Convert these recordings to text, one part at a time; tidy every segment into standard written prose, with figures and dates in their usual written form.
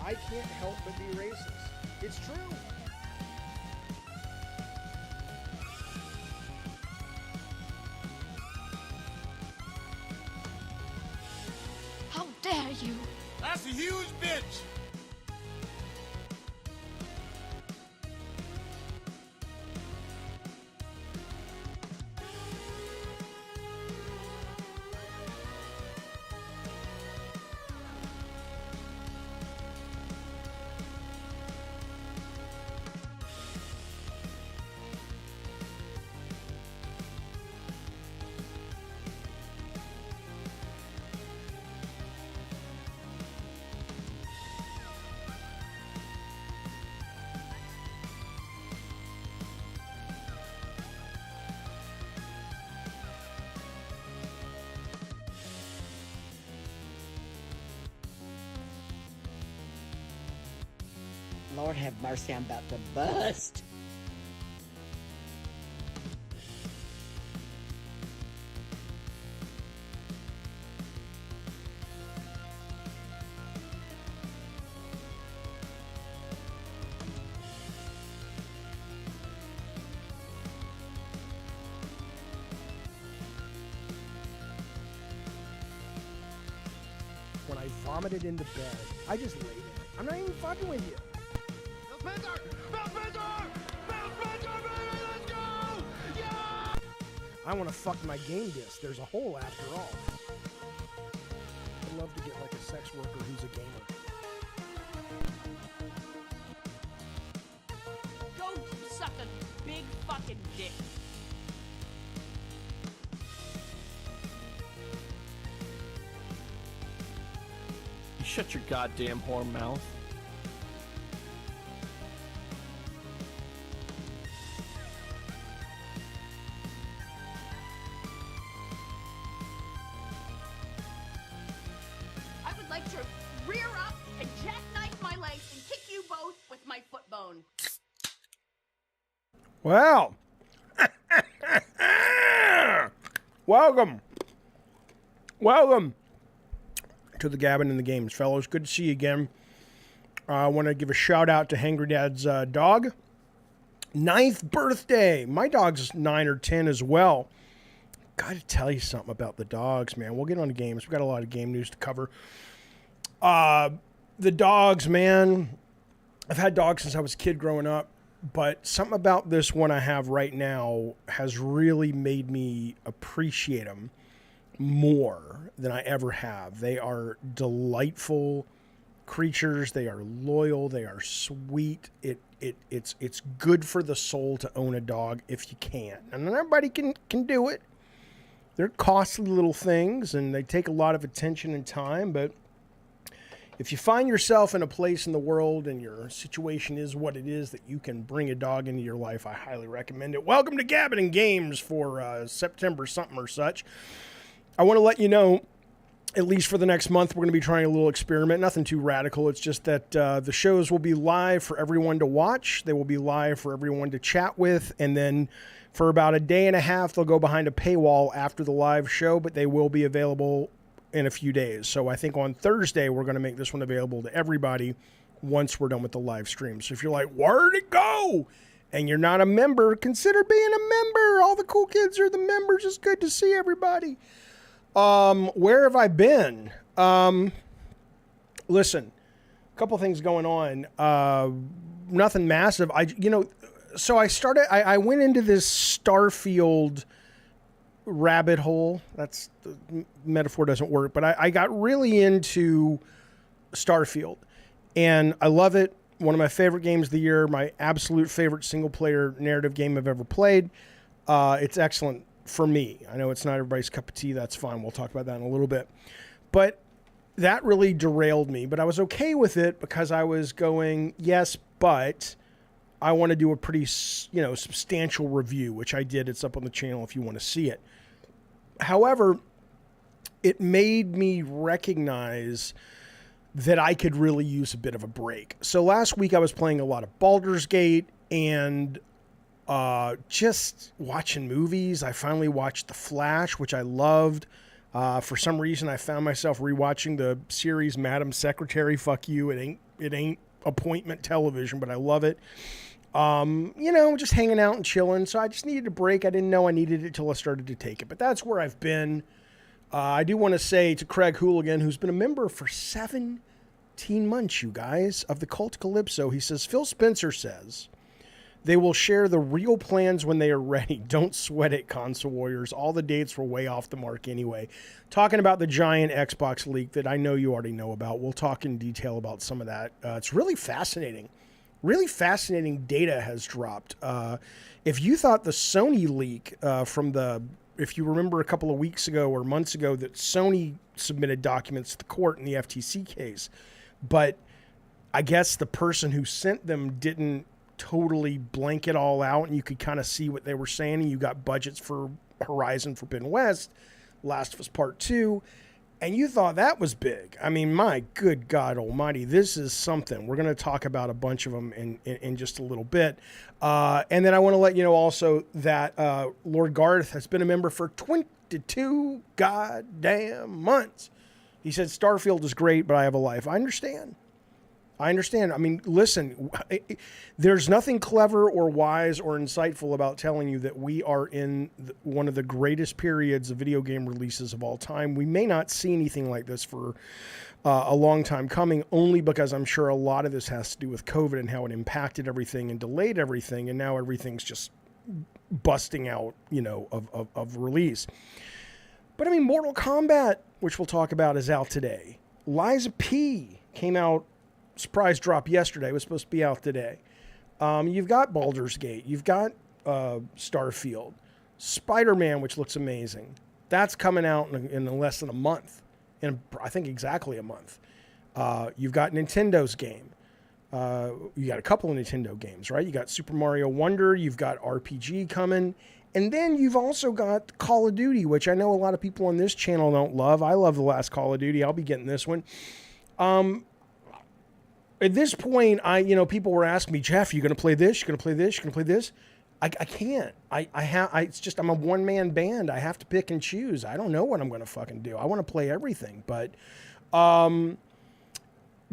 I can't help but be racist. It's true. How dare you? That's a huge bitch! Lord have mercy, I'm about to bust. When I vomited into bed, I just laid it. I'm not even fucking with you. I want to fuck my game disc. There's a hole after all. I'd love to get like a sex worker who's a gamer. Go suck a big fucking dick. You shut your goddamn whore mouth. I would like to rear up and jackknife my legs and kick you both with my foot bone. Well, welcome to the Gabbin in the Games, fellows. Good to see you again. I want to give a shout out to Hangry Dad's dog. 9th birthday. My dog's 9 or 10 as well. Got to tell you something about the dogs, man. We'll get on to games. We've got a lot of game news to cover. The dogs, man. I've had dogs since I was a kid growing up, but something about this one I have right now has really made me appreciate them more than I ever have. They are delightful creatures. They are loyal. They are sweet. It's good for the soul to own a dog if you can. And not everybody can do it. They're costly little things, and they take a lot of attention and time, but if you find yourself in a place in the world and your situation is what it is that you can bring a dog into your life, I highly recommend it. Welcome to Gabbin and Games for September something or such. I want to let you know, at least for the next month, we're going to be trying a little experiment. Nothing too radical. It's just that the shows will be live for everyone to watch. They will be live for everyone to chat with. And then for about a day and a half, they'll go behind a paywall after the live show, but they will be available in a few days. So I think on Thursday, we're going to make this one available to everybody once we're done with the live stream. So if you're like, where'd it go? And you're not a member, consider being a member. All the cool kids are the members. It's good to see everybody. Where have I been? Listen, a couple things going on. Nothing massive. So I went into this Starfield rabbit hole. That's the metaphor doesn't work, but I got really into Starfield and I love it. One of my favorite games of the year, my absolute favorite single player narrative game I've ever played. It's excellent for me. I know it's not everybody's cup of tea. That's fine. We'll talk about that in a little bit, but that really derailed me, but I was okay with it because I was going, yes, but I want to do a pretty, substantial review, which I did. It's up on the channel if you want to see it. However, it made me recognize that I could really use a bit of a break. So last week I was playing a lot of Baldur's Gate and just watching movies. I finally watched The Flash, which I loved. For some reason, I found myself rewatching the series Madam Secretary. Fuck you. It ain't appointment television, but I love it. Just hanging out and chilling. So I just needed a break. I didn't know I needed it till I started to take it. But that's where I've been. I do want to say to Craig Hooligan, who's been a member for 17 months, you guys, of the Cult Calypso. He says, Phil Spencer says, they will share the real plans when they are ready. Don't sweat it, console warriors. All the dates were way off the mark anyway. Talking about the giant Xbox leak that I know you already know about. We'll talk in detail about some of that. It's really fascinating. Really fascinating data has dropped. If you thought the Sony leak if you remember a couple of weeks ago or months ago that Sony submitted documents to the court in the FTC case, but I guess the person who sent them didn't totally blank it all out and you could kind of see what they were saying. And you got budgets for Horizon Forbidden West, Last of Us Part 2, and you thought that was big. I mean, my good God almighty, this is something. We're going to talk about a bunch of them in just a little bit. And then I want to let you know also that Lord Garth has been a member for 22 goddamn months. He said, Starfield is great, but I have a life. I understand. I mean, listen, there's nothing clever or wise or insightful about telling you that we are in one of the greatest periods of video game releases of all time. We may not see anything like this for a long time coming, only because I'm sure a lot of this has to do with COVID and how it impacted everything and delayed everything. And now everything's just busting out, of release. But I mean, Mortal Kombat, which we'll talk about, is out today. Liza P came out. Surprise drop yesterday. It was supposed to be out today. You've got Baldur's Gate. You've got Starfield. Spider-Man, which looks amazing. That's coming out in less than a month. In I think exactly a month. You've got Nintendo's game. You got a couple of Nintendo games, right? You got Super Mario Wonder. You've got RPG coming. And then you've also got Call of Duty, which I know a lot of people on this channel don't love. I love the last Call of Duty. I'll be getting this one. At this point, people were asking me, Jeff, you going to play this? You going to play this? You going to play this? I can't. It's just, I'm a one-man band. I have to pick and choose. I don't know what I'm going to fucking do. I want to play everything. But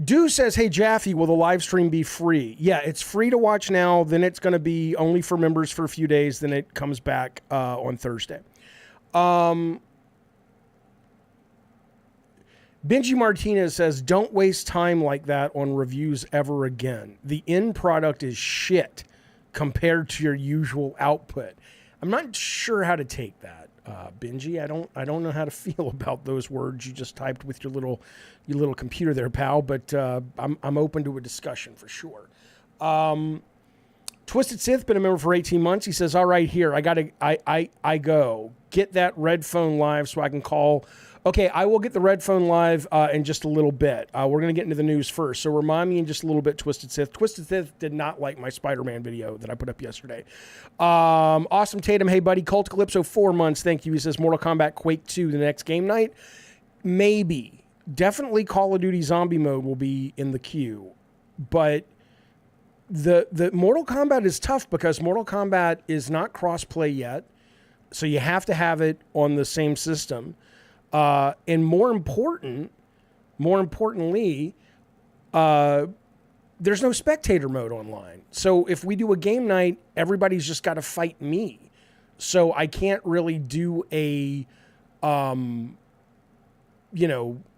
Do says, hey, Jaffe, will the live stream be free? Yeah, it's free to watch now. Then it's going to be only for members for a few days. Then it comes back on Thursday. Benji Martinez says, don't waste time like that on reviews ever again. The end product is shit compared to your usual output. I'm not sure how to take that, Benji. I don't know how to feel about those words you just typed with your little computer there, pal. But I'm open to a discussion for sure. Twisted Sith, been a member for 18 months. He says, all right, here, I go get that red phone live so I can call. Okay, I will get the red phone live in just a little bit. We're going to get into the news first. So remind me in just a little bit, Twisted Sith. Twisted Sith did not like my Spider-Man video that I put up yesterday. Awesome Tatum, hey, buddy. Cult Calypso, 4 months. Thank you. He says, Mortal Kombat Quake 2 the next game night. Maybe. Definitely Call of Duty Zombie Mode will be in the queue. But the Mortal Kombat is tough because Mortal Kombat is not cross-play yet. So you have to have it on the same system. And more importantly, there's no spectator mode online. So if we do a game night, everybody's just got to fight me. So I can't really do a,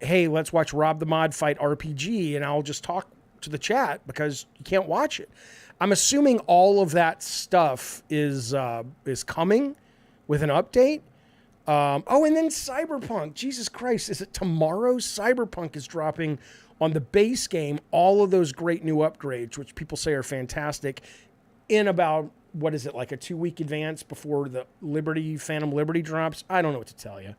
hey, let's watch Rob the Mod fight RPG and I'll just talk to the chat because you can't watch it. I'm assuming all of that stuff is coming with an update. And then Cyberpunk. Jesus Christ, is it tomorrow? Cyberpunk is dropping on the base game all of those great new upgrades, which people say are fantastic, in about, what is it, like a 2-week advance before the Phantom Liberty drops? I don't know what to tell you.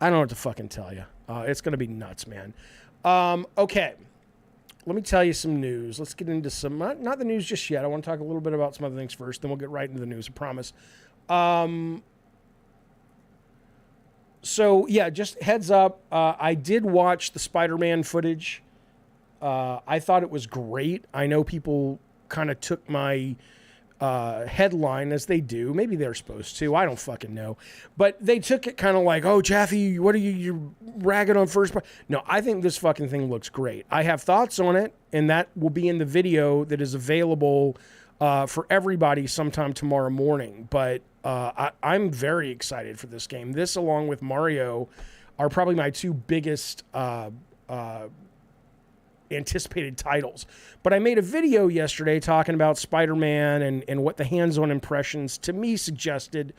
I don't know what to fucking tell you. It's going to be nuts, man. Okay. Let me tell you some news. Let's get into some, not the news just yet. I want to talk a little bit about some other things first, then we'll get right into the news, I promise. So, yeah, just heads up, I did watch the Spider-Man footage. I thought it was great. I know people kind of took my headline as they do. Maybe they're supposed to. I don't fucking know. But they took it kind of like, oh, Jaffe, what are you're ragging on first part? No, I think this fucking thing looks great. I have thoughts on it, and that will be in the video that is available for everybody sometime tomorrow morning. But I'm very excited for this game. This, along with Mario, are probably my two biggest anticipated titles. But I made a video yesterday talking about Spider-Man and what the hands-on impressions to me suggested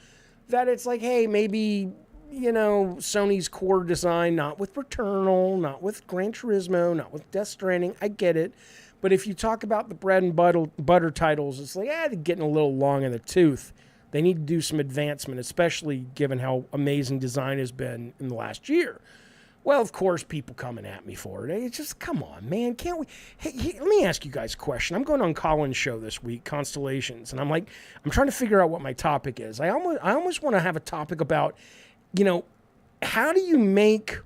that it's like, hey, maybe, you know, Sony's core design, not with Returnal, not with Gran Turismo, not with Death Stranding, I get it. But if you talk about the bread and butter titles, it's like, they're getting a little long in the tooth. They need to do some advancement, especially given how amazing design has been in the last year. Well, of course, people coming at me for it. It's just, come on, man. Can't we? Hey, let me ask you guys a question. I'm going on Colin's show this week, Constellations, and I'm trying to figure out what my topic is. I almost want to have a topic about, you know, how do you make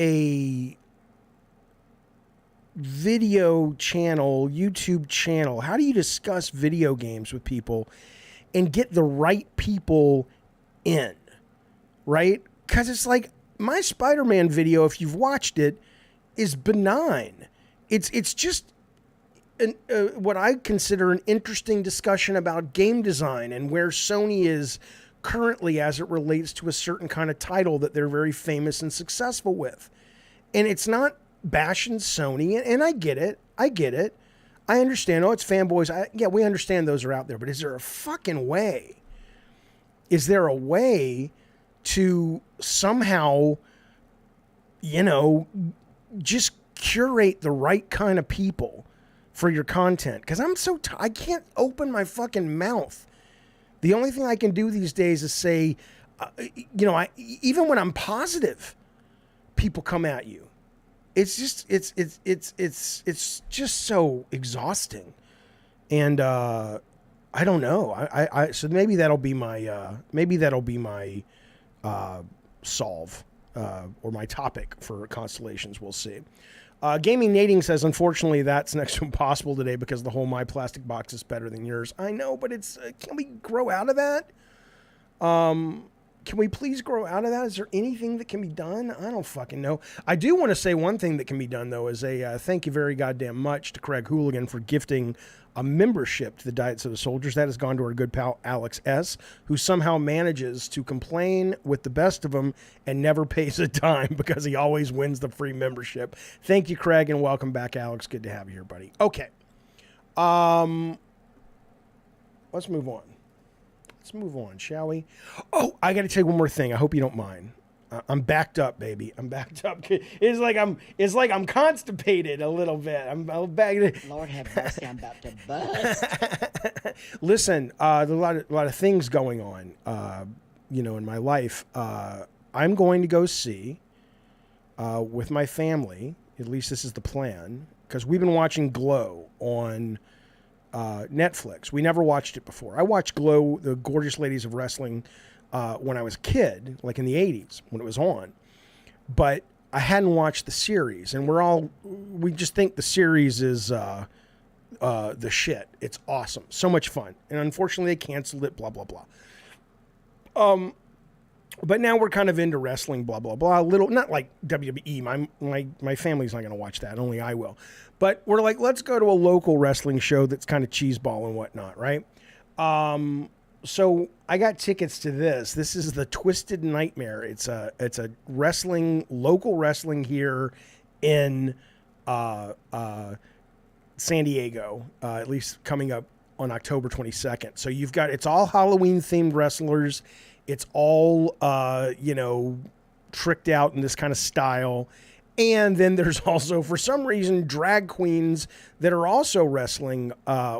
a video channel, YouTube channel? How do you discuss video games with people and get the right people in, right? Because it's like my Spider-Man video, if you've watched it, is benign. It's just what I consider an interesting discussion about game design and where Sony is currently as it relates to a certain kind of title that they're very famous and successful with. And it's not bashing Sony, and I get it. I understand. Oh, it's fanboys. Yeah, we understand those are out there, but is there a fucking way? Is there a way to somehow, you know, just curate the right kind of people for your content? Because I'm so I can't open my fucking mouth. The only thing I can do these days is say, you know, even when I'm positive, people come at you. It's just so exhausting, and I don't know. I so maybe that'll be my solve or my topic for Constellations. We'll see. Gaming Nating says, unfortunately, that's next to impossible today because the whole My Plastic Box is better than yours. I know, but it's can we grow out of that? Can we please grow out of that? Is there anything that can be done? I don't fucking know. I do want to say one thing that can be done, though, is a thank you very goddamn much to Craig Hooligan for gifting a membership to the Diets of the Soldiers. That has gone to our good pal Alex S., who somehow manages to complain with the best of them and never pays a dime because he always wins the free membership. Thank you, Craig, and welcome back, Alex. Good to have you here, buddy. Okay. Let's move on. Let's move on, shall we? Oh, I got to tell you one more thing. I hope you don't mind. I'm backed up, baby. I'm backed up. It's like I'm constipated a little bit. I'm back. Lord have mercy, I'm about to bust. Listen, there's a lot of things going on, you know, in my life. I'm going to go see with my family. At least this is the plan, because we've been watching Glow on Netflix. We never watched it before. I watched Glow, the Gorgeous Ladies of Wrestling, when I was a kid, like in the 80s when it was on. But I hadn't watched the series, and we just think the series is the shit. It's awesome. So much fun. And unfortunately they canceled it, blah, blah, blah. But now we're kind of into wrestling, blah, blah, blah. A little, not like WWE. My family's not going to watch that. Only I will. But we're like, let's go to a local wrestling show that's kind of cheeseball and whatnot, right? So I got tickets to this. This is the Twisted Nightmare. It's a local wrestling here in San Diego, at least coming up on October 22nd. So it's all Halloween themed wrestlers. It's all, you know, tricked out in this kind of style. And then there's also, for some reason, drag queens that are also wrestling,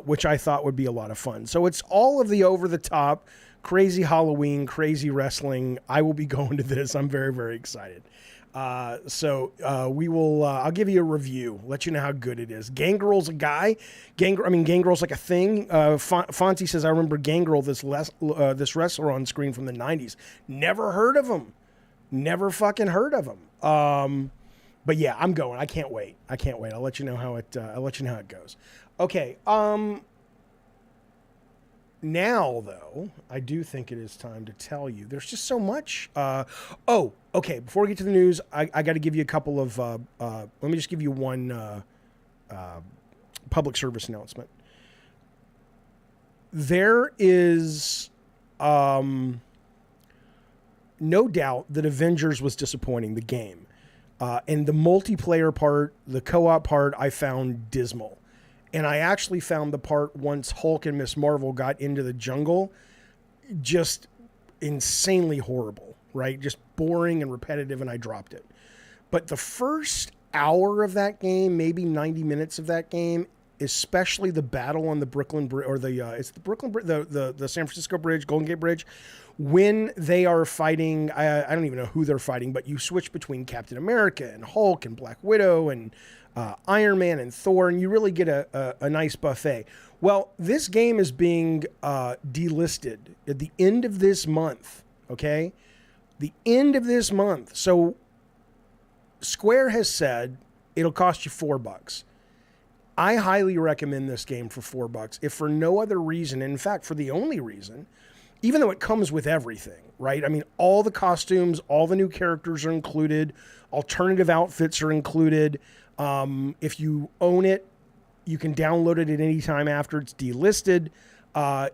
which I thought would be a lot of fun. So it's all of the over-the-top, crazy Halloween, crazy wrestling. I will be going to this. I'm very, very excited. So we will, I'll give you a review, let you know how good it is. Gangrel's a guy. Gangrel's like a thing. Fonzie says, I remember Gangrel, this wrestler on screen from the 90s. Never heard of him. Never fucking heard of them. But yeah, I'm going. I can't wait. I'll let you know how it goes. Okay. Now though, I do think it is time to tell you. There's just so much. Okay. Before we get to the news, I got to give you a couple of. Let me just give you one public service announcement. There is no doubt that Avengers was disappointing, the game. And the multiplayer part, the co-op part, I found dismal. And I actually found the part once Hulk and Miss Marvel got into the jungle just insanely horrible, right? Just boring and repetitive, and I dropped it. But the first hour of that game, maybe 90 minutes of that game, especially the battle on the Brooklyn Bridge, or it's the Brooklyn Bridge, the San Francisco Bridge, Golden Gate Bridge, when they are fighting, I don't even know who they're fighting, but you switch between Captain America and Hulk and Black Widow and Iron Man and Thor, and you really get a nice buffet. Well, this game is being delisted at the end of this month, okay? The end of this month. So Square has said it'll cost you $4. I highly recommend this game for $4, if for no other reason, and in fact, for the only reason, even though it comes with everything, right? I mean, all the costumes, all the new characters are included, alternative outfits are included. If you own it, you can download it at any time after it's delisted.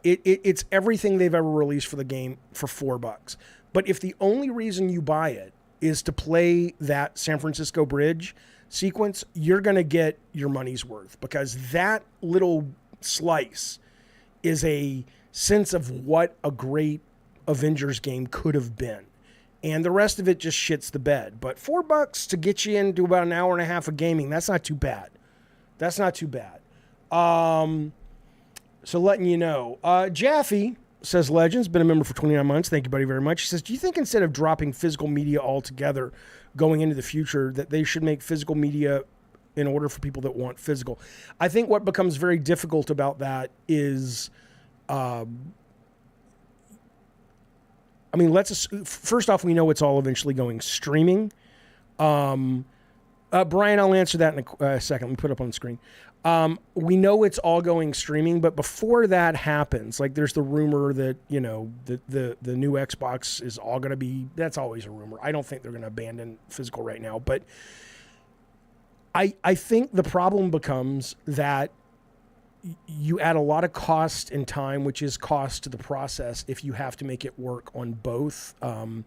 It's everything they've ever released for the game for $4. But if the only reason you buy it is to play that San Francisco Bridge sequence, you're going to get your money's worth, because that little slice is a sense of what a great Avengers game could have been. And the rest of it just shits the bed. But $4 to get you into about an hour and a half of gaming, that's not too bad. That's not too bad. So letting you know. Jaffe says, Legends, been a member for 29 months. Thank you, buddy, very much. He says, do you think instead of dropping physical media altogether going into the future, that they should make physical media in order for people that want physical? I think what becomes very difficult about that is, first off, we know it's all eventually going streaming. Brian, I'll answer that in a second. Let me put it up on the screen. We know it's all going streaming, but before that happens, like there's the rumor that, you know, the new Xbox is all going to be, that's always a rumor. I don't think they're going to abandon physical right now, but I think the problem becomes that you add a lot of cost and time, which is cost to the process, if you have to make it work on both. And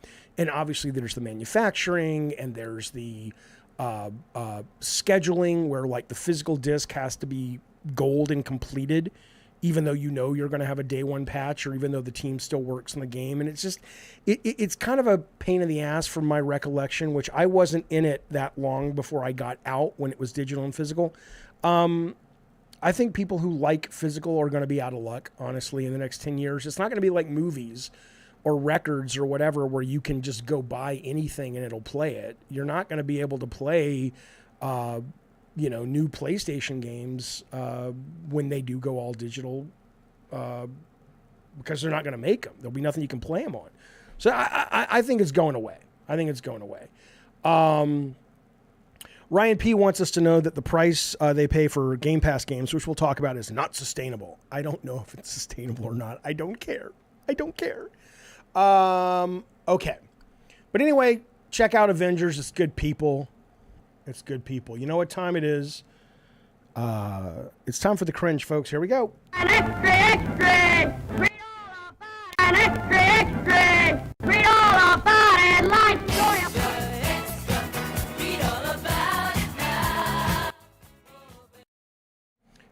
obviously there's the manufacturing, and there's the scheduling, where like the physical disc has to be gold and completed, even though you know you're going to have a day one patch, or even though the team still works in the game. And it's just, it's kind of a pain in the ass from my recollection, which I wasn't in it that long before I got out when it was digital and physical. I think people who like physical are going to be out of luck, honestly, in the next 10 years. It's not going to be like movies or records or whatever, where you can just go buy anything and it'll play it. You're not going to be able to play, new PlayStation games when they do go all digital, because they're not going to make them. There'll be nothing you can play them on. So I think it's going away. Ryan P. wants us to know that the price they pay for Game Pass games, which we'll talk about, is not sustainable. I don't know if it's sustainable or not. I don't care. Okay. But anyway, check out Avengers. It's good people. You know what time it is? It's time for the cringe, folks. Here we go. An extra, extra! Read all about it! An extra, extra! Read all about it! Life story of...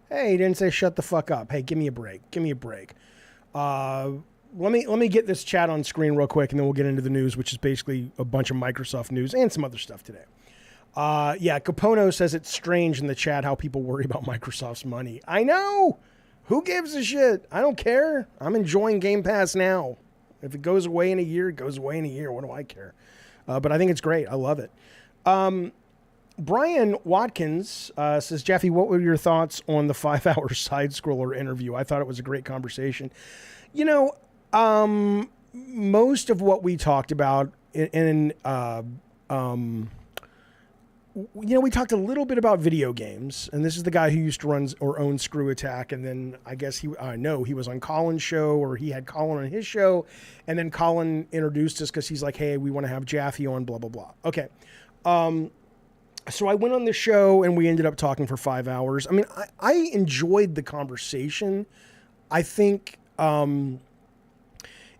Hey, he didn't say shut the fuck up. Hey, give me a break. Let me get this chat on screen real quick, and then we'll get into the news, which is basically a bunch of Microsoft news and some other stuff today. Capono says it's strange in the chat how people worry about Microsoft's money. I know. Who gives a shit? I don't care. I'm enjoying Game Pass now. If it goes away in a year, it goes away in a year. What do I care? But I think it's great. I love it. Brian Watkins says, Jaffe, what were your thoughts on the 5-hour Sidescroller interview? I thought it was a great conversation. You know, most of what we talked about we talked a little bit about video games, and this is the guy who used to run or own Screw Attack, and then I guess he was on Colin's show, or he had Colin on his show, and then Colin introduced us because he's like, hey, we want to have Jaffe on, blah, blah, blah. Okay. So I went on the show, and we ended up talking for 5 hours. I mean, I enjoyed the conversation. I think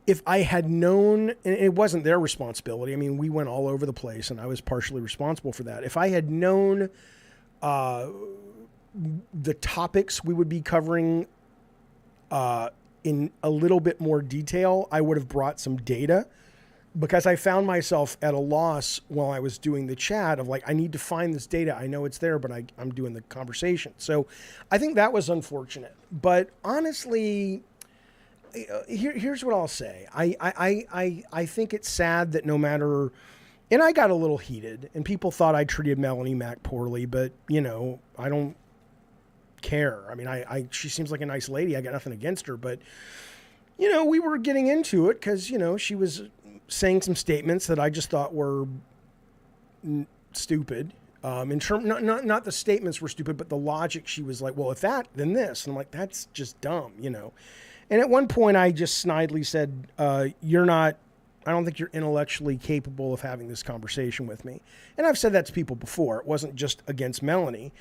if I had known, and it wasn't their responsibility. I mean, we went all over the place, and I was partially responsible for that. If I had known the topics we would be covering in a little bit more detail, I would have brought some data, because I found myself at a loss while I was doing the chat of like, I need to find this data. I know it's there, but I'm doing the conversation. So I think that was unfortunate. But honestly, here's what I'll say. I think it's sad that no matter, and I got a little heated, and people thought I treated Melanie Mac poorly, but I don't care. I mean, she seems like a nice lady. I got nothing against her, but we were getting into it because she was saying some statements that I just thought were stupid. In term, not the statements were stupid, but the logic. She was like, well, if that, then this. And I'm like, that's just dumb, And at one point I just snidely said, I don't think you're intellectually capable of having this conversation with me. And I've said that to people before. It wasn't just against Melanie,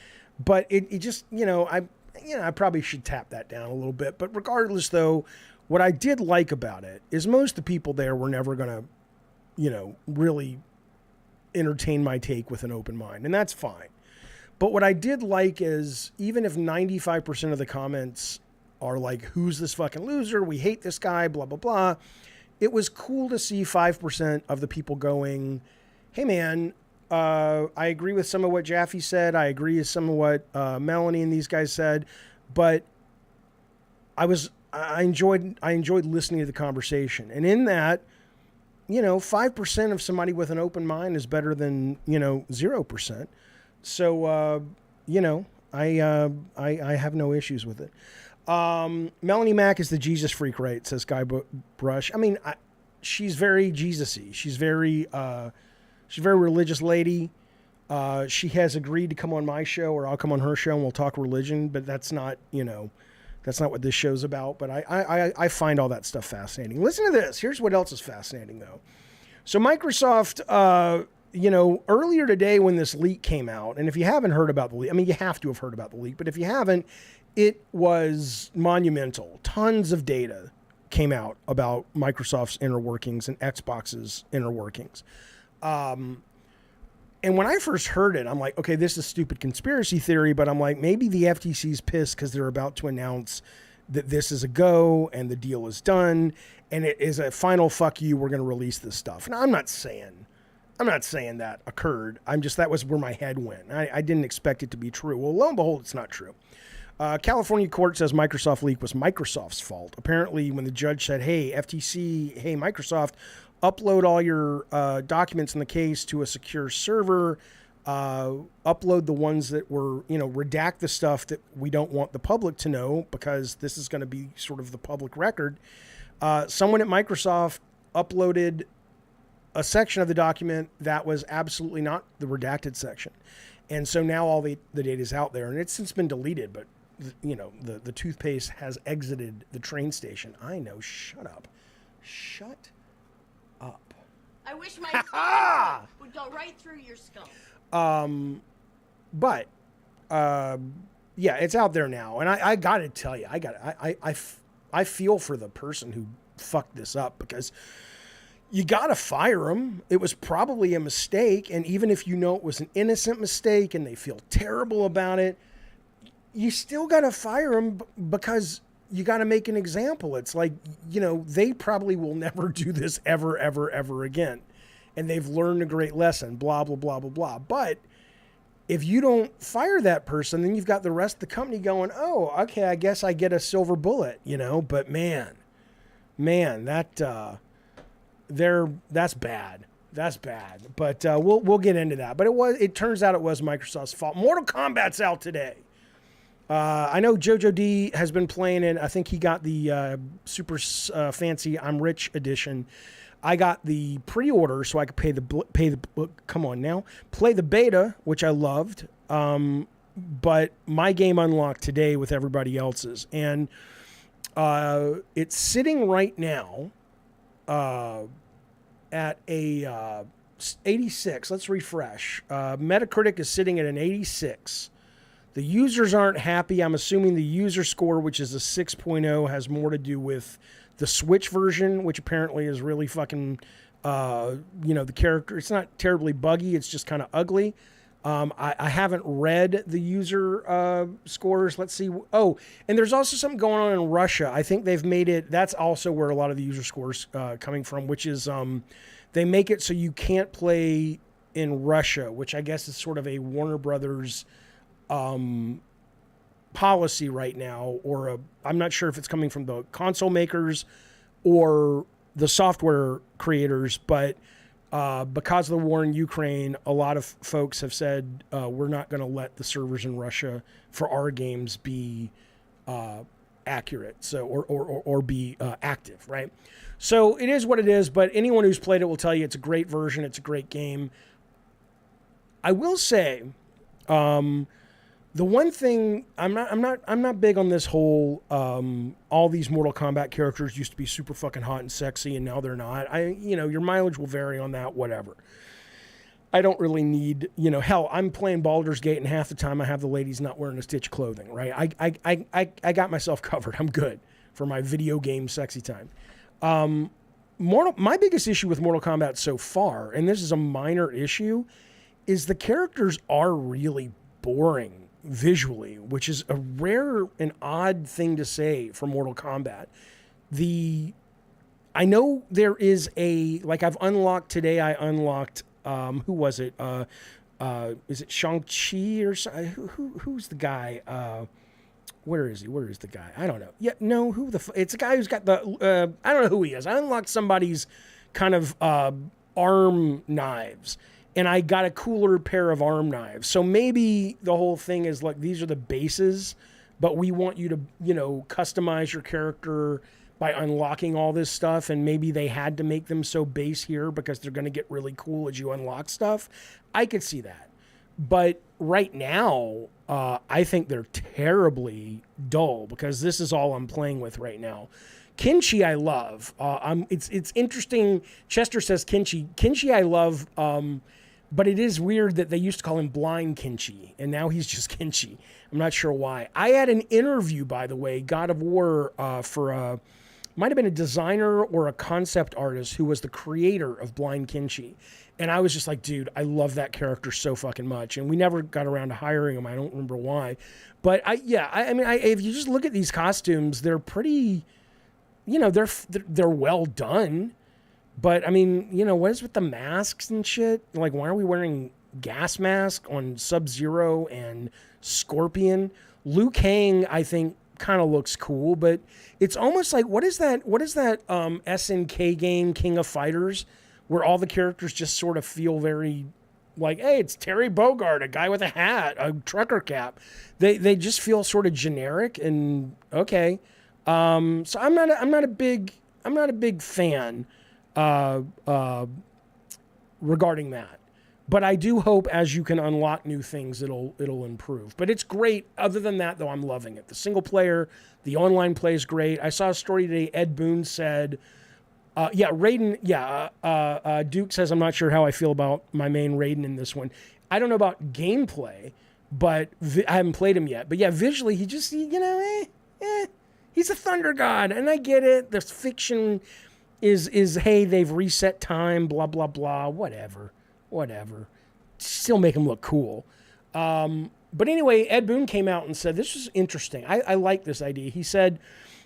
but it just, I probably should tap that down a little bit. But regardless though, what I did like about it is most of the people there were never going to, really entertain my take with an open mind. And that's fine. But what I did like is, even if 95% of the comments are like, who's this fucking loser? We hate this guy, blah, blah, blah. It was cool to see 5% of the people going, hey man, I agree with some of what Jaffe said. I agree with some of what Melanie and these guys said, but I enjoyed listening to the conversation. And in that, 5% of somebody with an open mind is better than, 0%. So, I have no issues with it. Melanie Mack is the Jesus freak, right? Says Guy Brush. I mean, she's very Jesus-y. She's a very religious lady. She has agreed to come on my show, or I'll come on her show and we'll talk religion, but that's not what this show's about. But I find all that stuff fascinating. Listen to this. Here's what else is fascinating though. So Microsoft, earlier today when this leak came out, and if you haven't heard about the leak, I mean, you have to have heard about the leak, but if you haven't, it was monumental. Tons of data came out about Microsoft's inner workings and Xbox's inner workings. And when I first heard it, I'm like, okay, this is stupid conspiracy theory, but I'm like, maybe the FTC's pissed because they're about to announce that this is a go and the deal is done and it is a final fuck you, we're going to release this stuff. And I'm not saying that occurred. That was where my head went. I didn't expect it to be true. Well, lo and behold, it's not true. California court says Microsoft leak was Microsoft's fault. Apparently, when the judge said, hey, FTC, hey, Microsoft, upload all your documents in the case to a secure server, upload the ones that were, redact the stuff that we don't want the public to know because this is going to be sort of the public record. Someone at Microsoft uploaded a section of the document that was absolutely not the redacted section. And so now all the data is out there, and it's since been deleted, but the toothpaste has exited the train station. I know. Shut up. I wish my skull would go right through your skull. But yeah, it's out there now, and I got to tell you, I feel for the person who fucked this up, because you got to fire him. It was probably a mistake, and even if it was an innocent mistake and they feel terrible about it, you still got to fire him because you got to make an example. It's like, they probably will never do this ever, ever, ever again. And they've learned a great lesson, blah, blah, blah, blah, blah. But if you don't fire that person, then you've got the rest of the company going, oh, okay, I guess I get a silver bullet, But man, that's bad. That's bad. But we'll get into that. But it turns out it was Microsoft's fault. Mortal Kombat's out today. I know Jojo D has been playing it. I think he got the super fancy I'm Rich edition. I got the pre-order so I could play the beta, which I loved. But my game unlocked today with everybody else's, and it's sitting right now at a 86. Let's refresh. Metacritic is sitting at an 86. The users aren't happy. I'm assuming the user score, which is a 6.0, has more to do with the Switch version, which apparently is really fucking, the character. It's not terribly buggy. It's just kind of ugly. I haven't read the user scores. Let's see. Oh, and there's also something going on in Russia. I think they've made it. That's also where a lot of the user scores coming from, which is they make it so you can't play in Russia, which I guess is sort of a Warner Brothers policy right now, or I'm not sure if it's coming from the console makers or the software creators, but because of the war in Ukraine, a lot of folks have said we're not going to let the servers in Russia for our games be accurate, so or be active, right? So it is what it is. But anyone who's played it will tell you it's a great version. It's a great game. I will say, the one thing I'm not big on this whole all these Mortal Kombat characters used to be super fucking hot and sexy and now they're not. Your mileage will vary on that, whatever. I don't really need, hell, I'm playing Baldur's Gate and half the time I have the ladies not wearing a stitch of clothing, right? I got myself covered. I'm good for my video game sexy time. My biggest issue with Mortal Kombat so far, and this is a minor issue, is the characters are really boring visually, which is a rare and odd thing to say for Mortal Kombat. I know there is I've unlocked today, I unlocked, who was it? Is it Shang-Chi or who's the guy? Where is he? Where is the guy? I don't know. Yeah, no, it's a guy who's got the, I don't know who he is. I unlocked somebody's kind of arm knives. And I got a cooler pair of arm knives. So maybe the whole thing is like, these are the bases, but we want you to, customize your character by unlocking all this stuff. And maybe they had to make them so base here because they're going to get really cool as you unlock stuff. I could see that. But right now, I think they're terribly dull because this is all I'm playing with right now. Kenshi I love. It's interesting. Chester says Kenshi I love, but it is weird that they used to call him Blind Kenshi, and now he's just Kenshi. I'm not sure why. I had an interview, by the way, God of War, for might have been a designer or a concept artist who was the creator of Blind Kenshi. And I was just like, dude, I love that character so fucking much. And we never got around to hiring him. I don't remember why. But if you just look at these costumes, they're pretty... they're well done, but what is with the masks and shit? Like, why are we wearing gas mask on Sub-Zero and Scorpion? Liu Kang, I think, kind of looks cool, but it's almost like, what is that SNK game, King of Fighters, where all the characters just sort of feel very like, hey, it's Terry Bogard, a guy with a hat, a trucker cap. They just feel sort of generic and okay. So I'm not a big fan regarding that, but I do hope as you can unlock new things, it'll improve. But it's great. Other than that, though, I'm loving it. The single player, the online play is great. I saw a story today. Ed Boon said, Raiden. Duke says, I'm not sure how I feel about my main Raiden in this one. I don't know about gameplay, but I haven't played him yet. But yeah, visually, he just, he's a thunder god, and I get it. The fiction is hey, they've reset time, blah, blah, blah, whatever. Still make him look cool. But anyway, Ed Boon came out and said, this is interesting. I like this idea. He said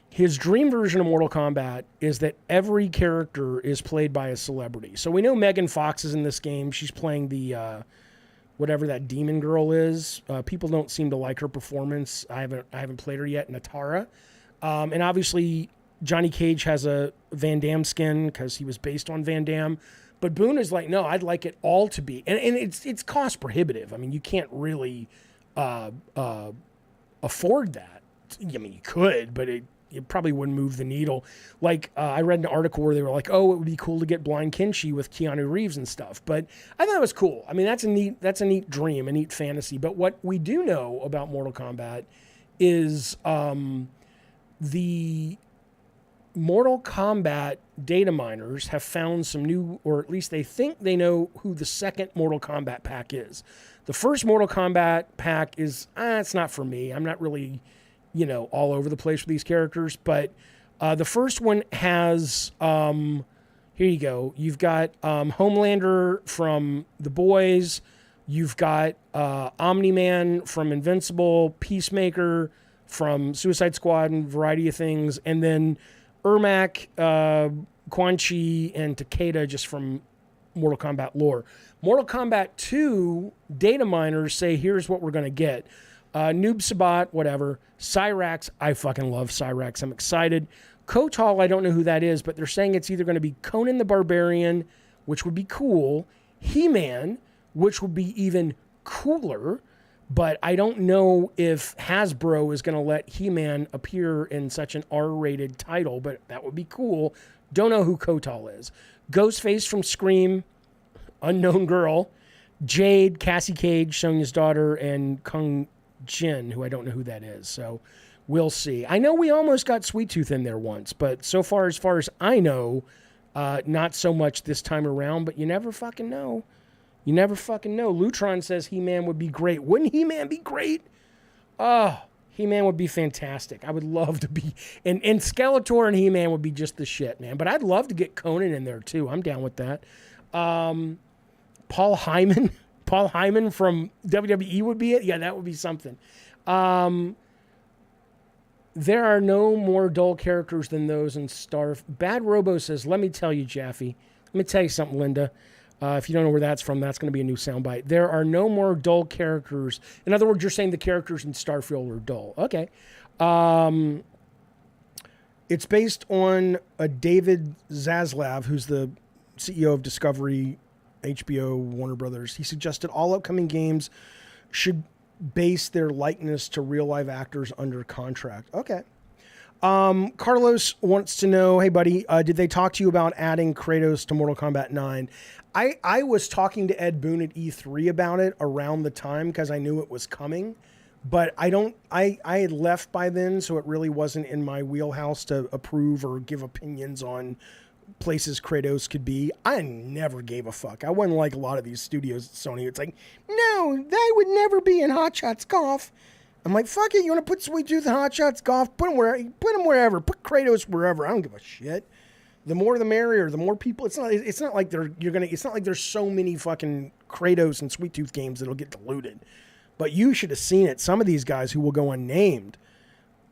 his dream version of Mortal Kombat is that every character is played by a celebrity. So we know Megan Fox is in this game. She's playing the... whatever that demon girl is. People don't seem to like her performance. I haven't played her yet. Natara. And obviously Johnny Cage has a Van Damme skin because he was based on Van Damme. But Boone is like, no, I'd like it all to be. And it's cost prohibitive. I mean, you can't really afford that. I mean, you could, but it probably wouldn't move the needle. Like I read an article where they were like, "Oh, it would be cool to get Blind Kenshi with Keanu Reeves and stuff." But I thought it was cool. I mean, that's a neat dream, a neat fantasy. But what we do know about Mortal Kombat is the Mortal Kombat data miners have found some new, or at least they think they know who the second Mortal Kombat pack is. The first Mortal Kombat pack is, it's not for me. I'm not really, all over the place with these characters. But the first one has, here you go. You've got Homelander from The Boys. You've got Omni-Man from Invincible, Peacemaker from Suicide Squad and a variety of things. And then Ermac, Quan Chi, and Takeda just from Mortal Kombat lore. Mortal Kombat 2 data miners say, here's what we're going to get. Noob Sabat, whatever. Cyrax, I fucking love Cyrax. I'm excited. Kotal, I don't know who that is, but they're saying it's either going to be Conan the Barbarian, which would be cool. He-Man, which would be even cooler. But I don't know if Hasbro is going to let He-Man appear in such an R-rated title, but that would be cool. Don't know who Kotal is. Ghostface from Scream, Unknown Girl, Jade, Cassie Cage, Sonya's daughter, and Kung Jin, who I don't know who that is. So we'll see. I know we almost got Sweet Tooth in there once, but so far as I know, not so much this time around, but you never fucking know. You never fucking know. Lutron says He-Man would be great. Wouldn't He-Man be great? Oh, He-Man would be fantastic. I would love to be... And Skeletor and He-Man would be just the shit, man. But I'd love to get Conan in there, too. I'm down with that. Paul Heyman. Paul Heyman from WWE would be it? Yeah, that would be something. There are no more dull characters than those in Bad Robo says, let me tell you, Jaffe. Let me tell you something, Linda. If you don't know where that's from, that's going to be a new soundbite. There are no more dull characters. In other words, you're saying the characters in Starfield are dull. Okay. It's based on a David Zaslav, who's the CEO of Discovery, HBO, Warner Brothers. He suggested all upcoming games should base their likeness to real-life actors under contract. Okay. Carlos wants to know, hey, buddy, did they talk to you about adding Kratos to Mortal Kombat 9? I was talking to Ed Boon at E3 about it around the time because I knew it was coming, but I had left by then, so it really wasn't in my wheelhouse to approve or give opinions on places Kratos could be. I never gave a fuck. I wasn't like a lot of these studios at Sony. It's like, no, they would never be in Hot Shots Golf. I'm like, fuck it. You want to put Sweet Tooth in Hot Shots Golf? Put him wherever. Put Kratos wherever. I don't give a shit. The more the merrier. The more people. It's not like there's so many fucking Kratos and Sweet Tooth games that'll get diluted. But you should have seen it. Some of these guys who will go unnamed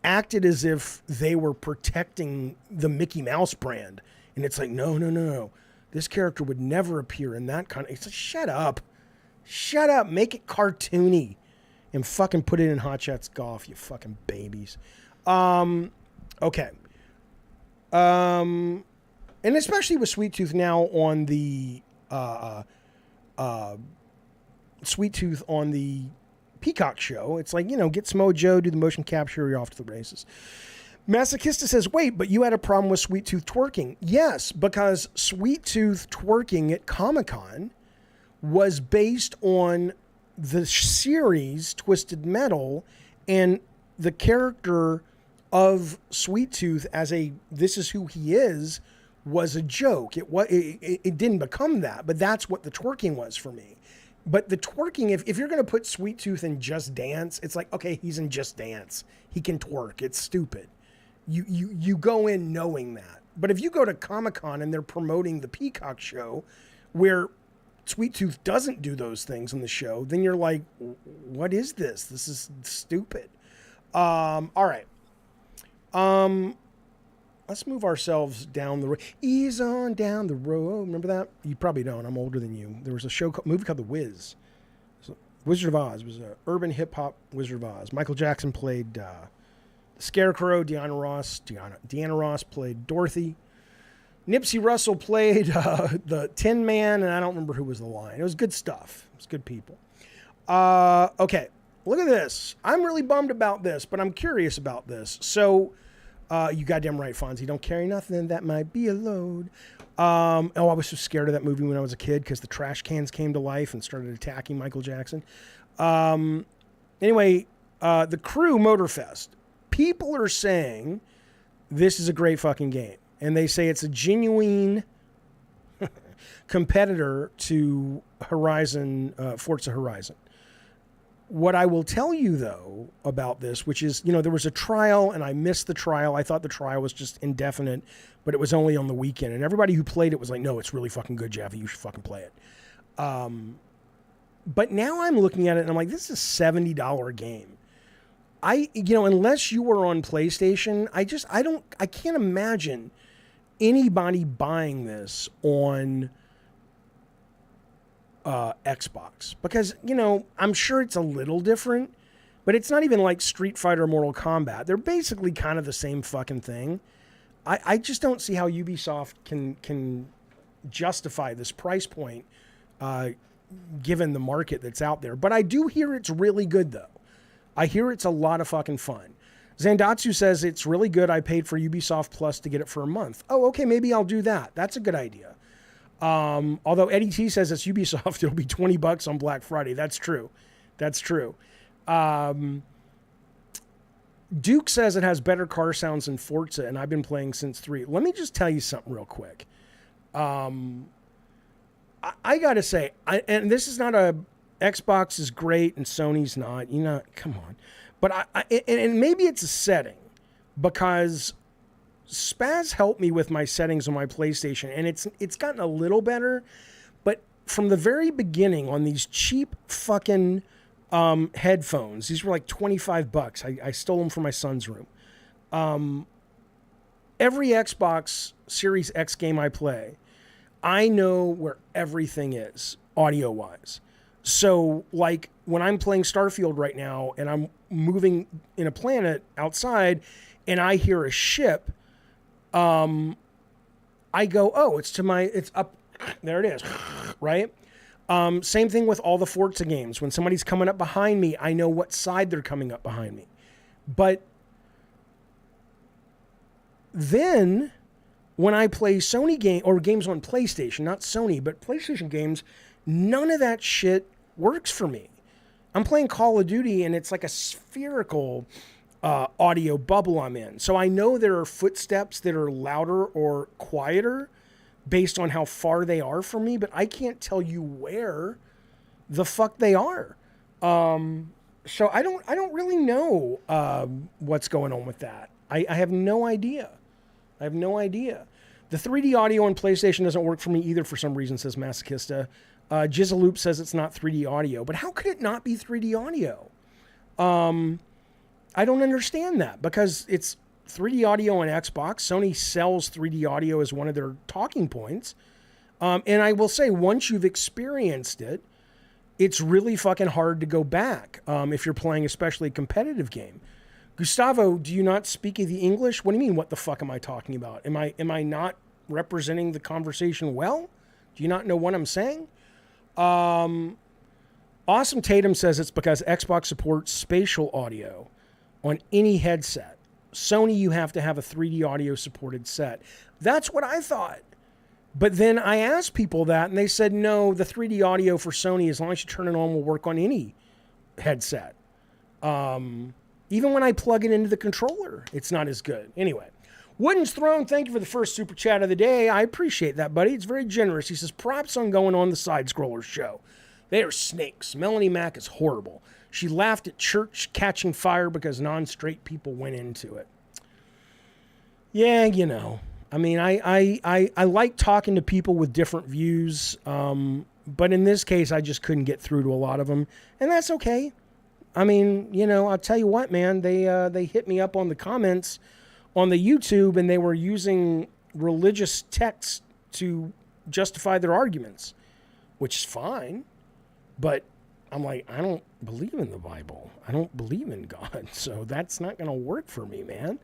acted as if they were protecting the Mickey Mouse brand. And it's like, no. This character would never appear in that kind of... It's like, shut up. Shut up. Make it cartoony. And fucking put it in Hot Shots Golf, you fucking babies. Okay. And especially with Sweet Tooth now on the... Sweet Tooth on the Peacock show. It's like, get Samoa Joe, do the motion capture, you're off to the races. Masochista says, wait, but you had a problem with Sweet Tooth twerking. Yes, because Sweet Tooth twerking at Comic-Con was based on the series Twisted Metal and the character of Sweet Tooth as this is who he is was a joke. It didn't become that, but that's what the twerking was for me. But the twerking, if you're going to put Sweet Tooth in Just Dance, it's like, okay, he's in Just Dance. He can twerk. It's stupid. You go in knowing that. But if you go to Comic-Con and they're promoting the Peacock show where Sweet Tooth doesn't do those things on the show, then you're like, what is this? This is stupid. All right. Let's move ourselves down the road. Ease on down the road. Remember that? You probably don't. I'm older than you. There was a movie called The Wiz. Wizard of Oz. It was an urban hip-hop Wizard of Oz. Michael Jackson played the Scarecrow. Deanna Ross played Dorothy. Nipsey Russell played the Tin Man, and I don't remember who was the Lion. It was good stuff. It was good people. Okay, look at this. I'm really bummed about this, but I'm curious about this. So You goddamn right, Fonzie. Don't carry nothing that might be a load. I was so scared of that movie when I was a kid because the trash cans came to life and started attacking Michael Jackson. Anyway, the CREW MOTORFEST. People are saying this is a great fucking game. And they say it's a genuine competitor to Forza Horizon. What I will tell you, though, about this, which is, there was a trial, and I missed the trial. I thought the trial was just indefinite, but it was only on the weekend. And everybody who played it was like, no, it's really fucking good, Jaffe. You should fucking play it. But now I'm looking at it, and I'm like, this is a $70 game. Unless you were on PlayStation, I can't imagine anybody buying this on Xbox because, I'm sure it's a little different, but it's not even like Street Fighter, Mortal Kombat. They're basically kind of the same fucking thing. I just don't see how Ubisoft can justify this price point, given the market that's out there. But I do hear it's really good, though. I hear it's a lot of fucking fun. Zandatsu says it's really good. I paid for Ubisoft Plus to get it for a month. Oh, okay, maybe I'll do that. That's a good idea. Although Eddie T says it's Ubisoft, it'll be $20 on Black Friday. That's true. That's true. Duke says it has better car sounds than Forza, and I've been playing since 3. Let me just tell you something real quick. I got to say, and this is not a... Xbox is great and Sony's not. Come on. But and maybe it's a setting because Spaz helped me with my settings on my PlayStation, and it's gotten a little better. But from the very beginning on these cheap fucking headphones, these were like $25. I stole them from my son's room. Every Xbox Series X game I play, I know where everything is audio-wise. So, like, when I'm playing Starfield right now and I'm moving in a planet outside and I hear a ship, I go, oh, it's up, there it is, right? Same thing with all the Forza games. When somebody's coming up behind me, I know what side they're coming up behind me. But then when I play Sony games on PlayStation, not Sony, but PlayStation games, none of that shit works for me. I'm playing Call of Duty and it's like a spherical audio bubble I'm in. So I know there are footsteps that are louder or quieter based on how far they are from me, but I can't tell you where the fuck they are. So I don't really know what's going on with that. I have no idea. I have no idea. The 3D audio on PlayStation doesn't work for me either for some reason, says Masochista. Jizzaloop says it's not 3D audio, but how could it not be 3D audio? I don't understand that because it's 3D audio on Xbox. Sony sells 3D audio as one of their talking points. And I will say, once you've experienced it, it's really fucking hard to go back if you're playing especially a competitive game. Gustavo, do you not speak the English? What do you mean, what the fuck am I talking about? Am I not representing the conversation well? Do you not know what I'm saying? Awesome Tatum says it's because Xbox supports spatial audio on any headset. Sony, you have to have a 3D audio supported set. That's what I thought. But then I asked people that, and they said, no, the 3D audio for Sony, as long as you turn it on, will work on any headset. Even when I plug it into the controller, it's not as good. Anyway, Wooden's Throne, thank you for the first super chat of the day. I appreciate that, buddy. It's very generous. He says, props on going on the Sidescroller show. They are snakes. Melanie Mack is horrible. She laughed at church catching fire because non-straight people went into it. Yeah, you know. I mean, I like talking to people with different views, but in this case, I just couldn't get through to a lot of them, and that's okay. I mean, you know, I'll tell you what, man. They hit me up on the comments on the YouTube, and they were using religious texts to justify their arguments, which is fine. But I'm like, I don't believe in the Bible. I don't believe in God, so that's not going to work for me, man.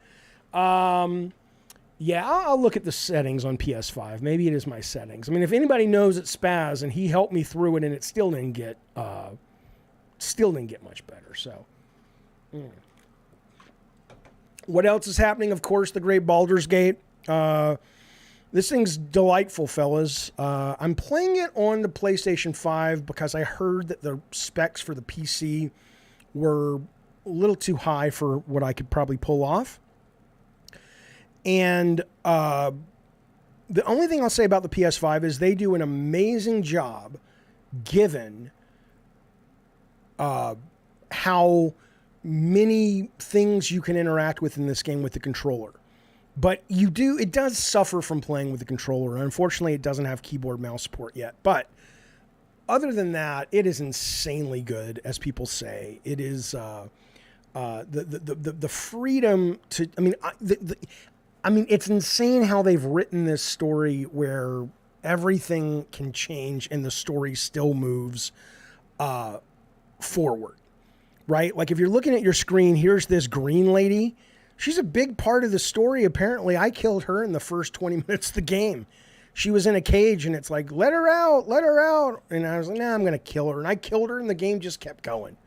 Yeah, I'll look at the settings on PS5. Maybe it is my settings. I mean, if anybody knows it's Spaz and he helped me through it and it still didn't get much better. So, What else is happening? Of course, the great Baldur's Gate. This thing's delightful, fellas. I'm playing it on the PlayStation 5 because I heard that the specs for the PC were a little too high for what I could probably pull off. And the only thing I'll say about the PS5 is they do an amazing job given how many things you can interact with in this game with the controller. But it does suffer from playing with the controller. Unfortunately, it doesn't have keyboard mouse support yet. But other than that, it is insanely good, as people say. It is the freedom to. I mean, it's insane how they've written this story where everything can change and the story still moves forward, right? Like if you're looking at your screen, here's this green lady. She's a big part of the story. Apparently, I killed her in the first 20 minutes of the game. She was in a cage, and it's like, let her out, let her out. And I was like, nah, I'm going to kill her. And I killed her, and the game just kept going.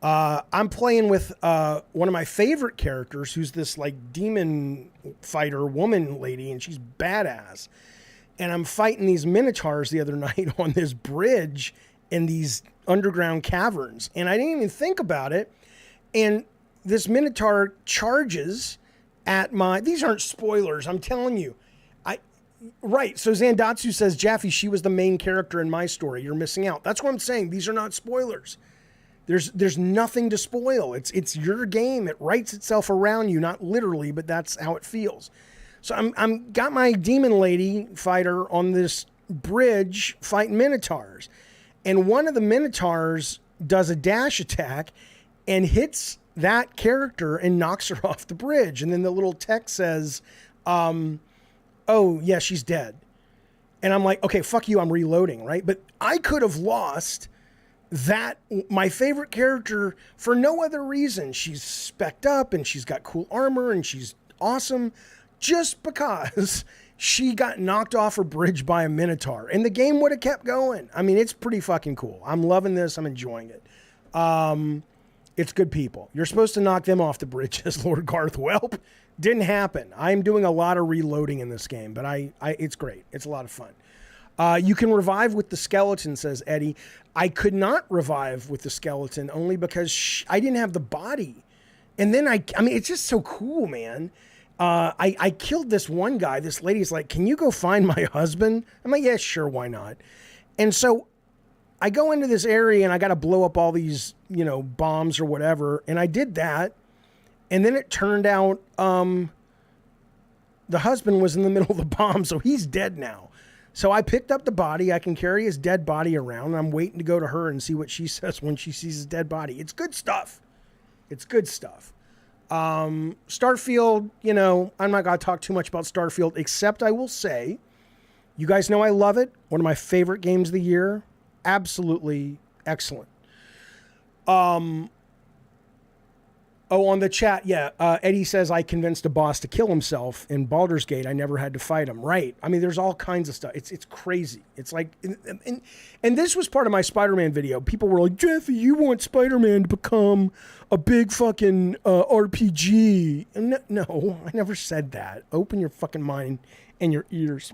I'm playing with one of my favorite characters, who's this like demon fighter woman lady, and she's badass. And I'm fighting these minotaurs the other night on this bridge in these underground caverns. And I didn't even think about it. And this minotaur charges at these aren't spoilers, I'm telling you. Right, so Zandatsu says, Jaffe, she was the main character in my story. You're missing out. That's what I'm saying. These are not spoilers. There's nothing to spoil. It's your game. It writes itself around you, not literally, but that's how it feels. So I'm got my demon lady fighter on this bridge fighting minotaurs. And one of the minotaurs does a dash attack and hits that character and knocks her off the bridge. And then the little text says, oh, yeah, she's dead. And I'm like, okay, fuck you, I'm reloading, right? But I could have lost that, my favorite character, for no other reason. She's spec'd up and she's got cool armor and she's awesome just because she got knocked off her bridge by a minotaur. And the game would have kept going. I mean, it's pretty fucking cool. I'm loving this. I'm enjoying it. It's good people. You're supposed to knock them off the bridge as Lord Garth. Welp. Didn't happen. I'm doing a lot of reloading in this game, but it's great. It's a lot of fun. You can revive with the skeleton, says Eddie. I could not revive with the skeleton only because I didn't have the body. And then I mean, it's just so cool, man. I killed this one guy. This lady's like, can you go find my husband? I'm like, yeah, sure, why not? And so I go into this area and I got to blow up all these, bombs or whatever. And I did that. And then it turned out the husband was in the middle of the bomb, so he's dead now. So I picked up the body. I can carry his dead body around. And I'm waiting to go to her and see what she says when she sees his dead body. It's good stuff. It's good stuff. Starfield, I'm not going to talk too much about Starfield, except I will say, you guys know I love it. One of my favorite games of the year. Absolutely excellent. On the chat, yeah, Eddie says, I convinced a boss to kill himself in Baldur's Gate. I never had to fight him. Right. I mean, there's all kinds of stuff. It's crazy. It's like, and this was part of my Spider-Man video. People were like, Jaffe, you want Spider-Man to become a big fucking RPG. And no, I never said that. Open your fucking mind and your ears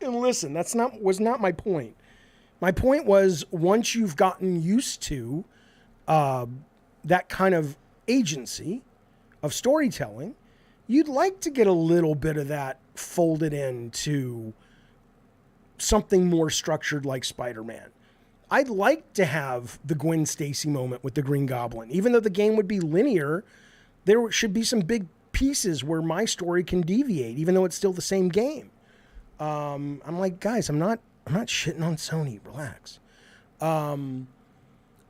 and listen. Was not my point. My point was, once you've gotten used to that kind of agency of storytelling, you'd like to get a little bit of that folded into something more structured like Spider-Man. I'd like to have the Gwen Stacy moment with the Green Goblin. Even though the game would be linear, there should be some big pieces where my story can deviate, even though it's still the same game. I'm like, guys, I'm not shitting on Sony. Relax.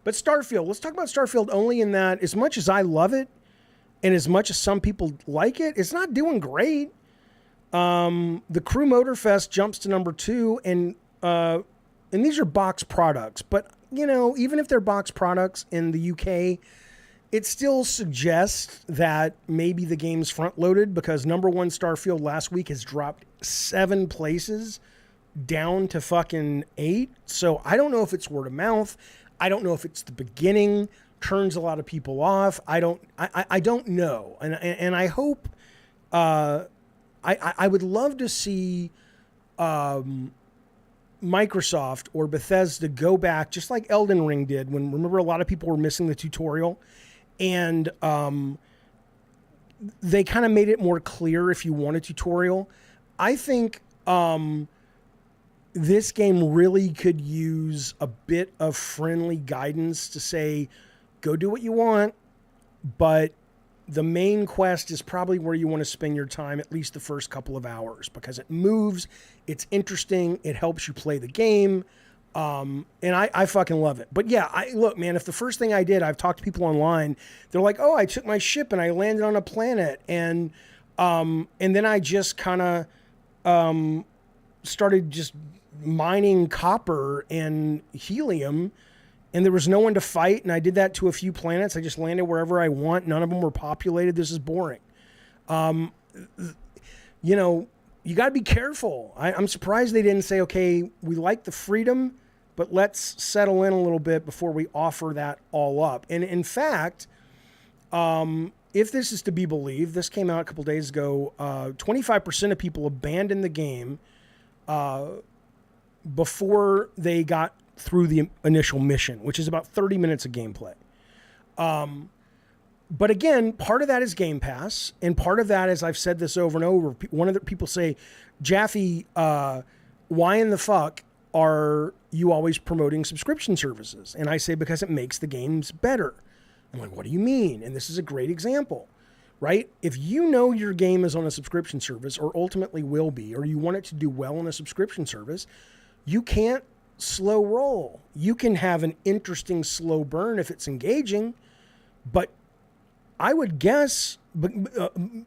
But Starfield, let's talk about Starfield only in that, as much as I love it and as much as some people like it, it's not doing great. The CREW MOTORFEST jumps to number 2, and these are box products. But, even if they're box products in the UK, it still suggests that maybe the game's front-loaded, because number 1 Starfield last week has dropped 7 places down to fucking 8. So I don't know if it's word of mouth. I don't know if it's the beginning turns a lot of people off. I don't know. And I hope, I would love to see Microsoft or Bethesda go back, just like Elden Ring did, when, remember, a lot of people were missing the tutorial, and they kind of made it more clear if you want a tutorial. I think this game really could use a bit of friendly guidance to say, go do what you want, but the main quest is probably where you want to spend your time, at least the first couple of hours, because it moves, it's interesting, it helps you play the game, and I fucking love it. But yeah, look, man, if the first thing I did, I've talked to people online, they're like, oh, I took my ship and I landed on a planet, and then I just kind of started just mining copper and helium, and there was no one to fight, and I did that to a few planets. I just landed wherever I want. None of them were populated. This is boring. You know, you got to be careful. I'm surprised they didn't say, okay, we like the freedom, but let's settle in a little bit before we offer that all up. And in fact, if this is to be believed, this came out a couple days ago, 25% of people abandoned the game before they got through the initial mission, which is about 30 minutes of gameplay. But again, part of that is Game Pass, and part of that, as I've said this over and over, one of the people say, Jaffe, why in the fuck are you always promoting subscription services? And I say, because it makes the games better. I'm like, what do you mean? And this is a great example, right? If you know your game is on a subscription service, or ultimately will be, or you want it to do well on a subscription service, you can't slow roll. You can have an interesting slow burn if it's engaging, but I would guess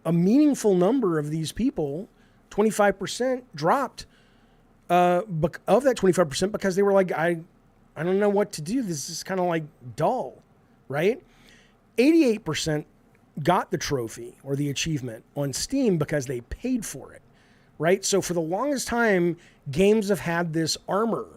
a meaningful number of these people, 25%, dropped of that 25% because they were like, I don't know what to do. This is kind of like dull, right? 88% got the trophy or the achievement on Steam because they paid for it, right? So for the longest time, games have had this armor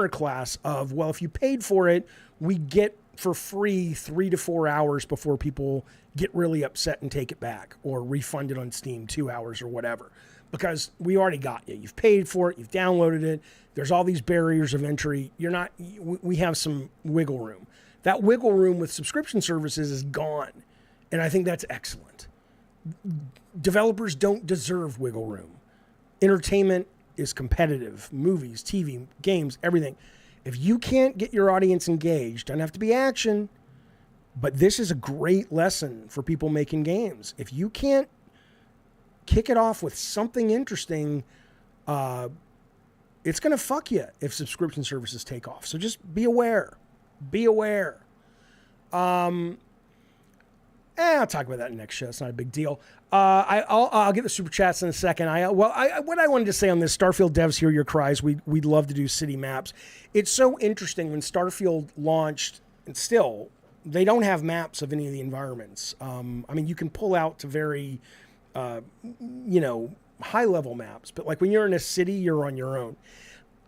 class of, well, if you paid for it, we get for free 3 to 4 hours before people get really upset and take it back, or refund it on Steam 2 hours or whatever, because we already got you. You've paid for it. You've downloaded it. There's all these barriers of entry. We have some wiggle room. That wiggle room with subscription services is gone. And I think that's excellent. Developers don't deserve wiggle room. Entertainment is competitive. Movies, TV, games, everything. If you can't get your audience engaged, doesn't have to be action, but this is a great lesson for people making games. If you can't kick it off with something interesting, it's going to fuck you if subscription services take off. So just be aware. Be aware. I'll talk about that in the next show. It's not a big deal. I'll get the super chats in a second. What I wanted to say on this, Starfield devs, hear your cries. We'd love to do city maps. It's so interesting when Starfield launched, and still, they don't have maps of any of the environments. I mean, you can pull out to very, high-level maps, but like when you're in a city, you're on your own.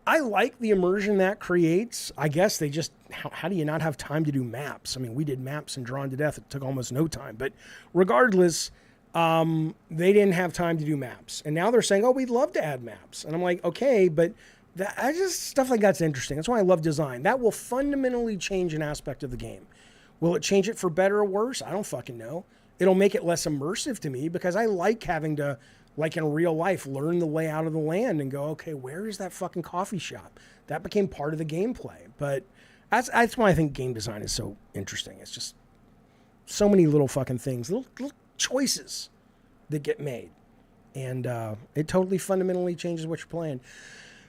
I like the immersion that creates. I guess they just, how do you not have time to do maps? I mean, we did maps and Drawn to Death. It took almost no time. But regardless, they didn't have time to do maps. And now they're saying, oh, we'd love to add maps. And I'm like, okay, but stuff like that's interesting. That's why I love design. That will fundamentally change an aspect of the game. Will it change it for better or worse? I don't fucking know. It'll make it less immersive to me because I like having to, like in real life, learn the layout of the land and go, okay, where is that fucking coffee shop? That became part of the gameplay. But that's why I think game design is so interesting. It's just so many little fucking things, little choices that get made. And it totally fundamentally changes what you're playing.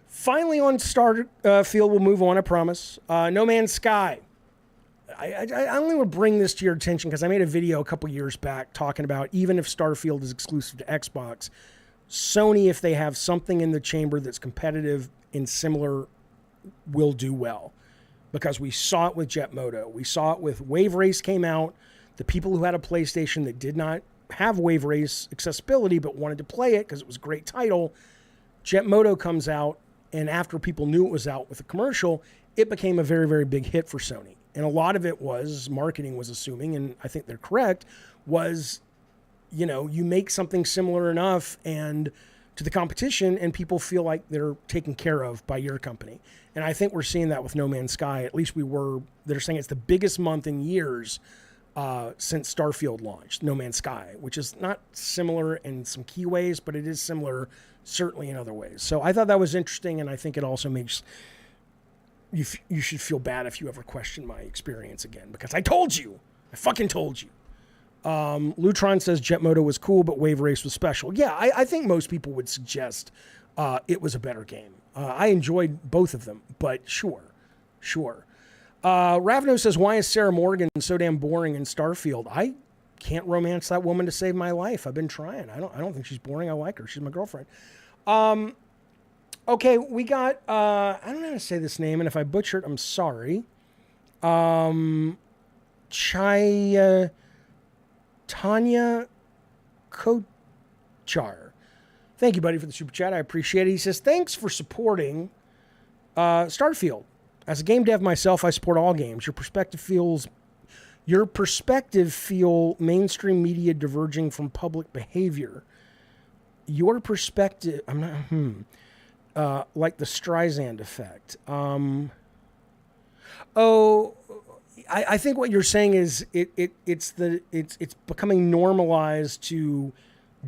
Finally on Starfield, we'll move on, I promise. No Man's Sky. I only would bring this to your attention because I made a video a couple years back talking about, even if Starfield is exclusive to Xbox, Sony, if they have something in the chamber that's competitive and similar, will do well. Because we saw it with Jet Moto. We saw it with Wave Race came out. The people who had a PlayStation that did not have Wave Race accessibility but wanted to play it because it was a great title, Jet Moto comes out, and after people knew it was out with a commercial, it became a very, very big hit for Sony. And a lot of it was marketing was assuming, and I think they're correct, was, you know, you make something similar enough and to the competition and people feel like they're taken care of by your company. And I think we're seeing that with No Man's Sky. At least they're saying it's the biggest month in years since Starfield launched, No Man's Sky, which is not similar in some key ways, but it is similar certainly in other ways. So I thought that was interesting, and I think it also makes you should feel bad if you ever question my experience again, because I told you. I fucking told you. Lutron says Jet Moto was cool, but Wave Race was special. Yeah, I think most people would suggest it was a better game. I enjoyed both of them, but sure. Ravno says, why is Sarah Morgan so damn boring in Starfield? I can't romance that woman to save my life. I've been trying. I don't think she's boring. I like her. She's my girlfriend. Okay, we got, I don't know how to say this name, and if I butcher it, I'm sorry. Tanya Kochar. Thank you, buddy, for the super chat. I appreciate it. He says, thanks for supporting Starfield. As a game dev myself, I support all games. Your perspective feel mainstream media diverging from public behavior. Your perspective, like the Streisand effect. I think what you're saying is it's becoming normalized to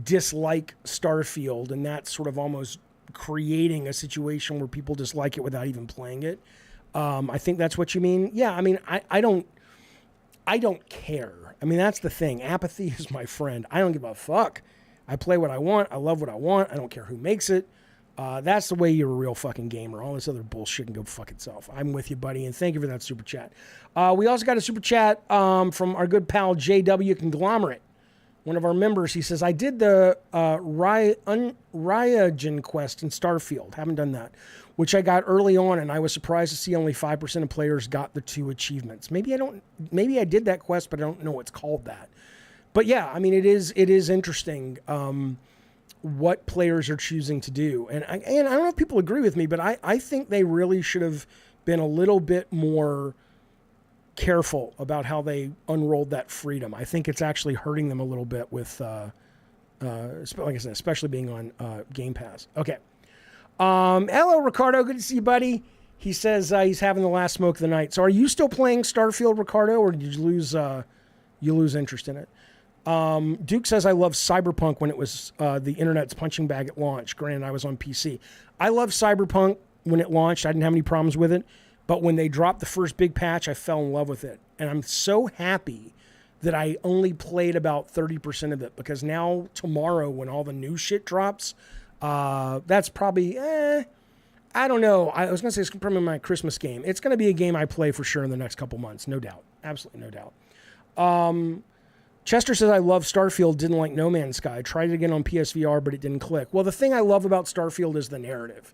dislike Starfield, and that's sort of almost creating a situation where people dislike it without even playing it. I think that's what you mean. Yeah, I mean, I don't care. I mean, that's the thing. Apathy is my friend. I don't give a fuck. I play what I want. I love what I want. I don't care who makes it. That's the way you're a real fucking gamer. All this other bullshit can go fuck itself. I'm with you, buddy, and thank you for that super chat. We also got a super chat from our good pal JW Conglomerate, one of our members. He says, I did the Ryogen quest in Starfield. Haven't done that, which I got early on, and I was surprised to see only 5% of players got the 2 achievements. Maybe I did that quest, but I don't know it's called that. But yeah, I mean, it is interesting what players are choosing to do. And I don't know if people agree with me, but I think they really should have been a little bit more careful about how they unrolled that freedom. I think it's actually hurting them a little bit with, like I said, especially being on Game Pass. Okay. Hello, Ricardo. Good to see you, buddy. He says he's having the last smoke of the night. So are you still playing Starfield, Ricardo, or did you lose interest in it? Duke says, I love Cyberpunk when it was the internet's punching bag at launch. Granted, I was on PC. I love Cyberpunk when it launched. I didn't have any problems with it. But when they dropped the first big patch, I fell in love with it. And I'm so happy that I only played about 30% of it, because now tomorrow when all the new shit drops, that's probably, I don't know. I was going to say it's probably my Christmas game. It's going to be a game I play for sure in the next couple months. No doubt. Absolutely no doubt. Chester says, I love Starfield, didn't like No Man's Sky. Tried it again on PSVR, but it didn't click. Well, the thing I love about Starfield is the narrative,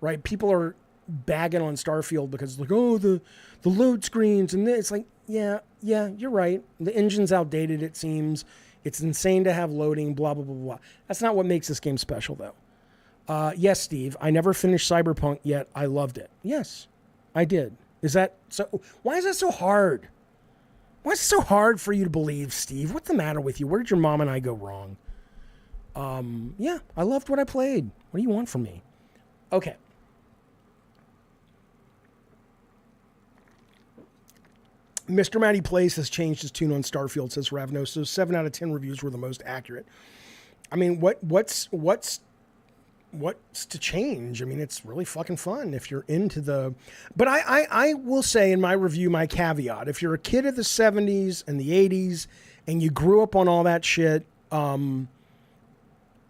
right? People are bagging on Starfield because it's like, oh, the load screens. And it's like, yeah, you're right. The engine's outdated, it seems. It's insane to have loading, blah, blah, blah, blah. That's not what makes this game special, though. Yes, Steve, I never finished Cyberpunk yet. I loved it. Yes, I did. Is that so? Why is that so hard? Why is it so hard for you to believe, Steve? What's the matter with you? Where did your mom and I go wrong? Yeah, I loved what I played. What do you want from me? Okay. Mr. Matty Plays has changed his tune on Starfield, says Ravno. So 7 out of 10 reviews were the most accurate. I mean, what's to change? I mean, it's really fucking fun if you're into the... But I will say in my review, my caveat, if you're a kid of the 70s and the 80s and you grew up on all that shit, I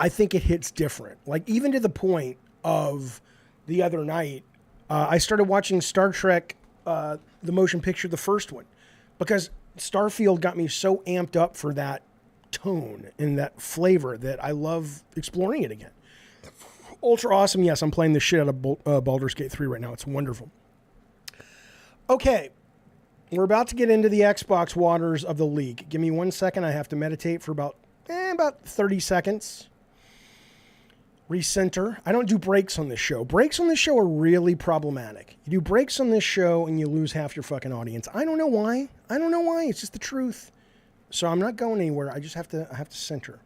think it hits different. Like, even to the point of the other night, I started watching Star Trek, the motion picture, the first one, because Starfield got me so amped up for that tone and that flavor that I love exploring it again. Ultra awesome. Yes, I'm playing the shit out of Baldur's Gate 3 right now. It's wonderful. Okay. We're about to get into the Xbox waters of the leak. Give me 1 second. I have to meditate for about 30 seconds. Recenter. I don't do breaks on this show. Breaks on this show are really problematic. You do breaks on this show and you lose half your fucking audience. I don't know why. It's just the truth. So I'm not going anywhere. I have to center.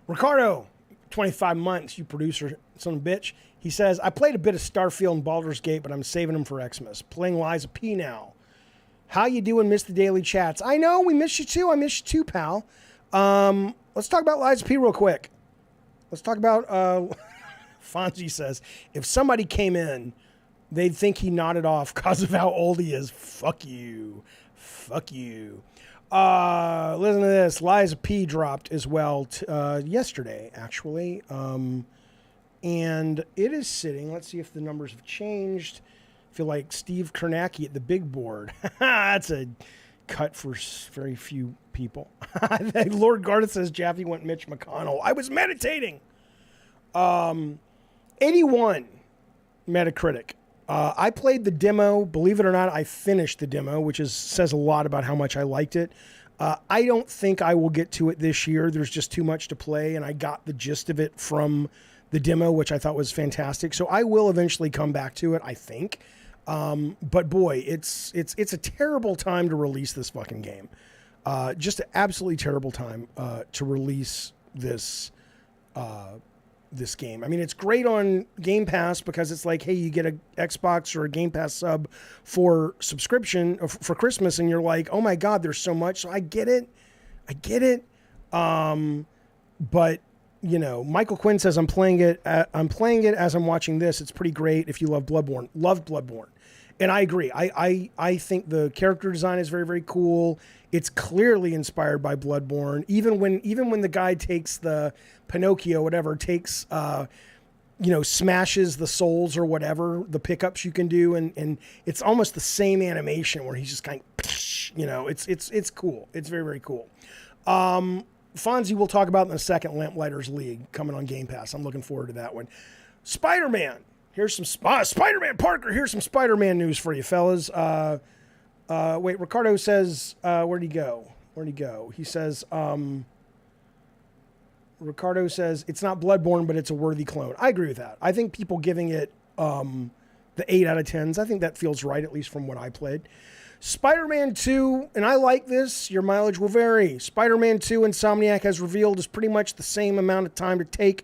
Ricardo, 25 months, you producer, son of a bitch. He says, I played a bit of Starfield and Baldur's Gate, but I'm saving them for Xmas. Playing Liza P now. How you doing? Miss the daily chats. I know, we miss you too. I miss you too, pal. Let's talk about Liza P real quick. Let's talk about, Fonzie says, if somebody came in, they'd think he nodded off because of how old he is. Fuck you. Fuck you. Listen to this. Liza P dropped as well yesterday, actually. And it is sitting. Let's see if the numbers have changed. I feel like Steve Kornacki at the big board. That's a cut for very few people. Lord Garda says Jaffe went Mitch McConnell. I was meditating. 81 Metacritic. I played the demo. Believe it or not, I finished the demo, which says a lot about how much I liked it. I don't think I will get to it this year. There's just too much to play, and I got the gist of it from the demo, which I thought was fantastic. So I will eventually come back to it, I think. But boy, it's a terrible time to release this fucking game. Just an absolutely terrible time to release this game. I mean, it's great on Game Pass because it's like, hey, you get an Xbox or a Game Pass sub for subscription for Christmas, and you're like, oh my God, there's so much. So I get it. But you know, Michael Quinn says I'm playing it as I'm watching this. It's pretty great if you love Bloodborne. Loved Bloodborne. And I agree. I think the character design is very, very cool. It's clearly inspired by Bloodborne. Even when the guy takes the Pinocchio, whatever, smashes the souls or whatever, the pickups you can do, and it's almost the same animation where he's just kind of, it's cool. It's very, very cool. Fonzie we'll talk about in a second. Lamplighters League coming on Game Pass. I'm looking forward to that one. Spider-Man. Here's some Spider-Man Parker. Here's some Spider-Man news for you, fellas. Wait, Ricardo says, where'd he go? He says, Ricardo says, it's not Bloodborne, but it's a worthy clone. I agree with that. I think people giving it the 8 out of 10s, I think that feels right, at least from what I played. Spider-Man 2, and I like this, your mileage will vary. Spider-Man 2, Insomniac has revealed, is pretty much the same amount of time to take,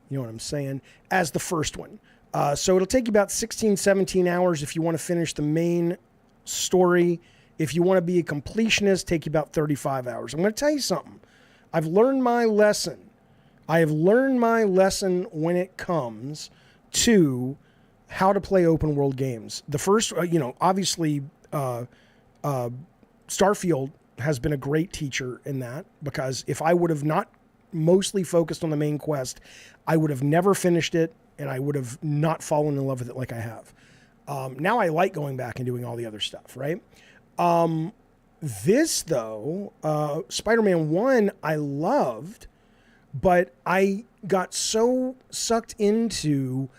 you know what I'm saying, as the first one. So it'll take you about 16, 17 hours if you want to finish the main story. If you want to be a completionist, take you about 35 hours. I'm going to tell you something. I've learned my lesson. I have learned my lesson when it comes to how to play open world games. The first, obviously, Starfield has been a great teacher in that, because if I would have not mostly focused on the main quest, I would have never finished it, and I would have not fallen in love with it like I have. Now I like going back and doing all the other stuff, right? This, though, Spider-Man 1, I loved, but I got so sucked into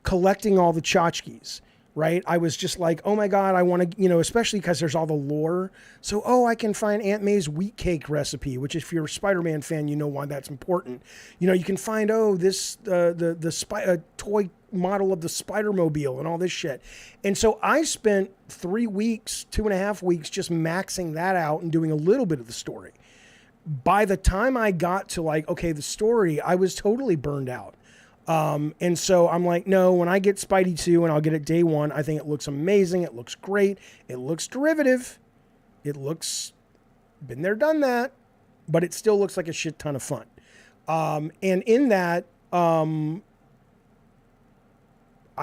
collecting all the tchotchkes, right? I was just like, oh my God, I want to, especially because there's all the lore. So, I can find Aunt May's wheat cake recipe, which if you're a Spider-Man fan, you know why that's important. You can find, this, the toy model of the Spider-Mobile and all this shit. And so I spent 3 weeks, 2.5 weeks, just maxing that out and doing a little bit of the story. By the time I got to the story, I was totally burned out. And so I'm like, no, when I get Spidey 2, and I'll get it day one, I think it looks amazing. It looks great. It looks derivative. It looks, been there, done that, but it still looks like a shit ton of fun. And in that, I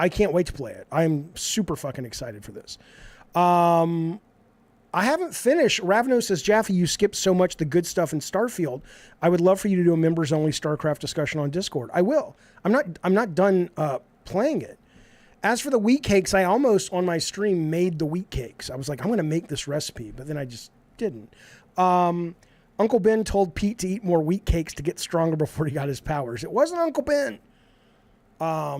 can't wait to play it. I'm super fucking excited for this. I haven't finished. Ravno says, Jaffe, you skipped so much the good stuff in Starfield. I would love for you to do a members only StarCraft discussion on Discord. I will. I'm not done playing it. As for the wheat cakes, I almost on my stream made the wheat cakes. I was like, I'm going to make this recipe, but then I just didn't. Uncle Ben told Pete to eat more wheat cakes to get stronger before he got his powers. It wasn't Uncle Ben. I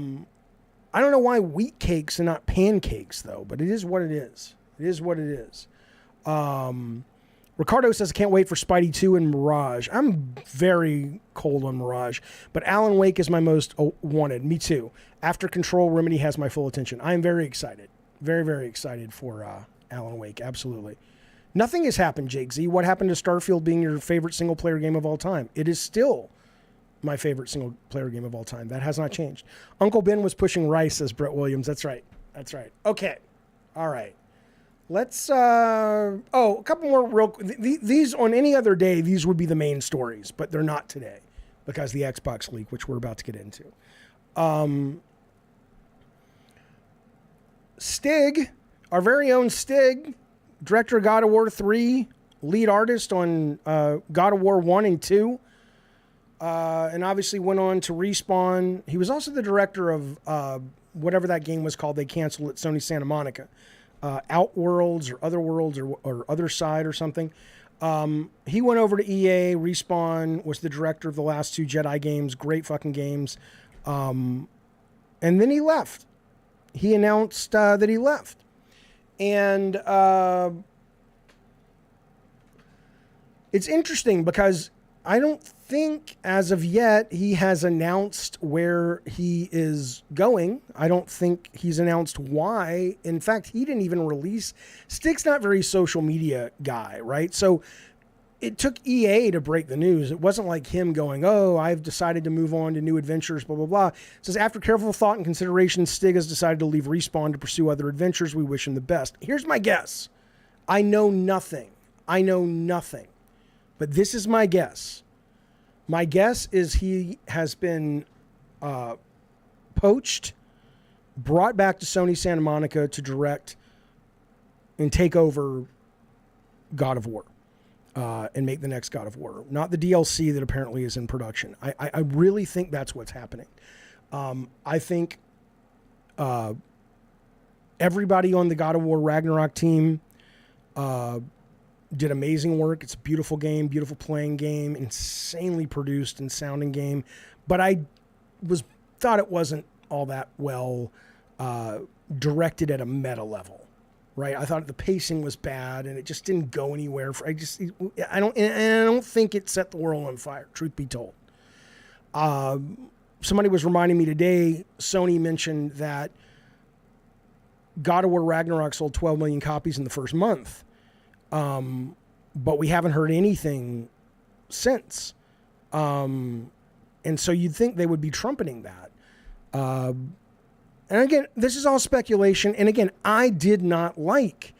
don't know why wheat cakes and not pancakes though, but it is what it is. It is what it is. Ricardo says, I can't wait for Spidey 2 and Mirage. I'm very cold on Mirage, but Alan Wake is my most wanted. Me too. After Control, Remedy has my full attention. I am very excited. Very, very excited for Alan Wake. Absolutely. Nothing has happened, Jake Z. What happened to Starfield being your favorite single-player game of all time? It is still my favorite single-player game of all time. That has not changed. Uncle Ben was pushing rice, says Brett Williams. That's right. That's right. Okay. All right. Let's, a couple more these on any other day, these would be the main stories, but they're not today because the Xbox leak, which we're about to get into. Stig, our very own Stig, director of God of War 3, lead artist on God of War 1 and 2, and obviously went on to Respawn. He was also the director of whatever that game was called they canceled at Sony Santa Monica. Outworlds or Otherworlds or Other Side or something. He went over to EA, Respawn, was the director of the last 2 Jedi games, great fucking games. And then he left. He announced that he left. And it's interesting because I don't think as of yet he has announced where he is going. I don't think he's announced why. In fact, he didn't even release. Stig's not very social media guy, right? So it took EA to break the news. It wasn't like him going, oh, I've decided to move on to new adventures, blah, blah, blah. It says, after careful thought and consideration, Stig has decided to leave Respawn to pursue other adventures. We wish him the best. Here's my guess. I know nothing. But this is my guess. My guess is he has been poached, brought back to Sony Santa Monica to direct and take over God of War and make the next God of War. Not the DLC that apparently is in production. I really think that's what's happening. I think everybody on the God of War Ragnarok team did amazing work. It's a beautiful game, beautiful playing game, insanely produced and sounding game. But I thought it wasn't all that well directed at a meta level, right? I thought the pacing was bad and it just didn't go anywhere. I don't think it set the world on fire, truth be told. Somebody was reminding me today, Sony mentioned that God of War Ragnarok sold 12 million copies in the first month. But we haven't heard anything since. And so you'd think they would be trumpeting that. And again, this is all speculation. And again, I did not like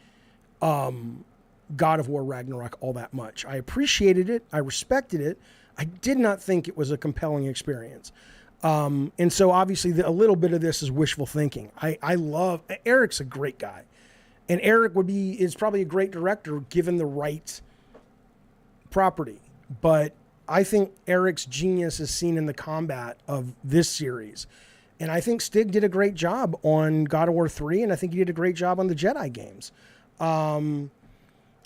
God of War Ragnarok all that much. I appreciated it. I respected it. I did not think it was a compelling experience. And so obviously a little bit of this is wishful thinking. I love, Eric's a great guy. And Eric is probably a great director given the right property. But I think Eric's genius is seen in the combat of this series. And I think Stig did a great job on God of War 3, and I think he did a great job on the Jedi games.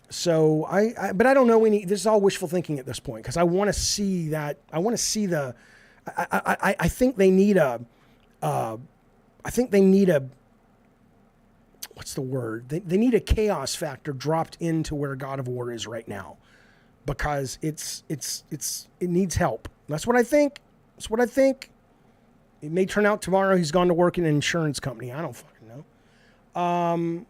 So but I don't know this is all wishful thinking at this point, because I want to see that. I want to see I think they need what's the word? They need a chaos factor dropped into where God of War is right now, because it needs help. That's what I think. It may turn out tomorrow he's gone to work in an insurance company. I don't fucking know.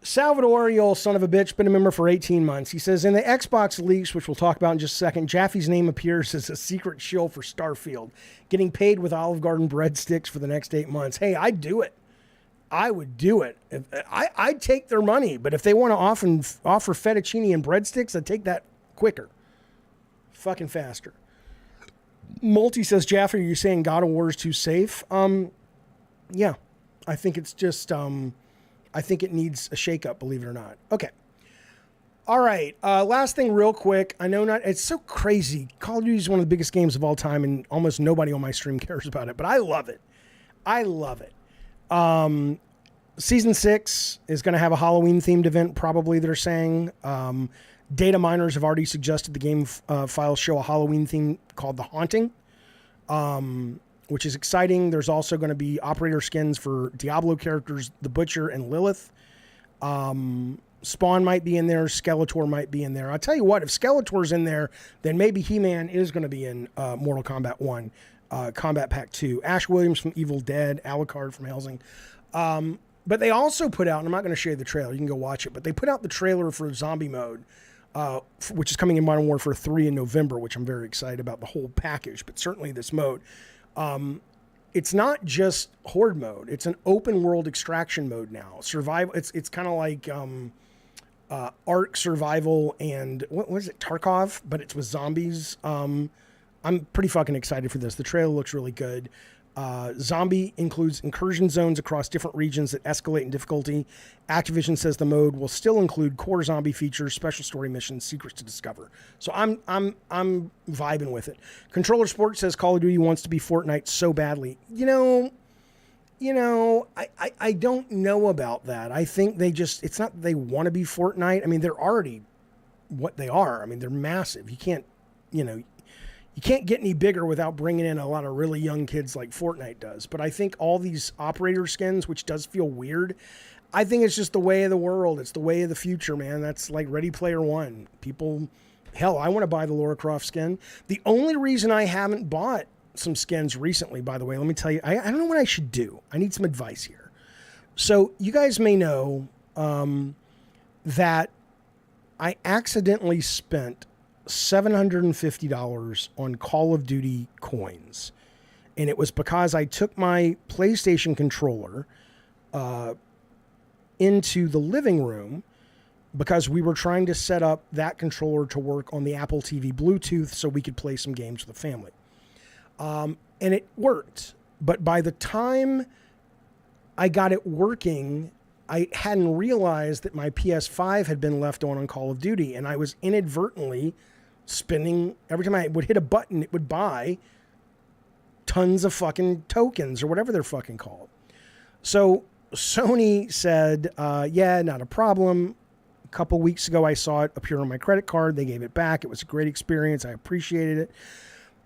Salvador, you old son of a bitch, been a member for 18 months. He says, in the Xbox leaks, which we'll talk about in just a second, Jaffe's name appears as a secret shill for Starfield, getting paid with Olive Garden breadsticks for the next 8 months. Hey, I'd do it. I would do it. I'd take their money, but if they want to offer fettuccine and breadsticks, I'd take that quicker. Fucking faster. Multi says, Jaffe, are you saying God of War is too safe? Yeah. I think it's just, I think it needs a shakeup, believe it or not. Okay. All right. Last thing real quick. I know it's so crazy. Call of Duty is one of the biggest games of all time, and almost nobody on my stream cares about it, but I love it. I love it. Season 6 is going to have a Halloween-themed event, probably, they're saying. Data miners have already suggested the game files show a Halloween theme called The Haunting, which is exciting. There's also going to be operator skins for Diablo characters, The Butcher and Lilith. Spawn might be in there. Skeletor might be in there. I'll tell you what, if Skeletor's in there, then maybe He-Man is going to be in Mortal Kombat 1, Combat Pack 2. Ash Williams from Evil Dead, Alucard from Helsing. But they also put out, and I'm not going to show you the trailer, you can go watch it, but they put out the trailer for Zombie Mode, which is coming in Modern Warfare 3 in November, which I'm very excited about, the whole package, but certainly this mode. It's not just Horde mode. It's an open world extraction mode now. Survival. It's kind of like Ark Survival and what was it, Tarkov, but it's with zombies. I'm pretty fucking excited for this. The trailer looks really good. Zombie includes incursion zones across different regions that escalate in difficulty. Activision says the mode will still include core zombie features, special story missions, secrets to discover. So I'm vibing with it. Controller Sport says Call of Duty wants to be Fortnite so badly. I don't know about that. I think it's not that they want to be Fortnite. I mean, they're already what they are. I mean, they're massive. You can't get any bigger without bringing in a lot of really young kids like Fortnite does. But I think all these operator skins, which does feel weird, I think it's just the way of the world. It's the way of the future, man. That's like Ready Player One. People, hell, I want to buy the Lara Croft skin. The only reason I haven't bought some skins recently, by the way, let me tell you, I don't know what I should do. I need some advice here. So you guys may know that I accidentally spent $750 on Call of Duty coins. And it was because I took my PlayStation controller into the living room because we were trying to set up that controller to work on the Apple TV Bluetooth so we could play some games with the family. And it worked. But by the time I got it working, I hadn't realized that my PS5 had been left on Call of Duty, and I was inadvertently spending, every time I would hit a button, it would buy tons of fucking tokens or whatever they're fucking called. So Sony said, yeah, not a problem. A couple weeks ago, I saw it appear on my credit card. They gave it back. It was a great experience. I appreciated it.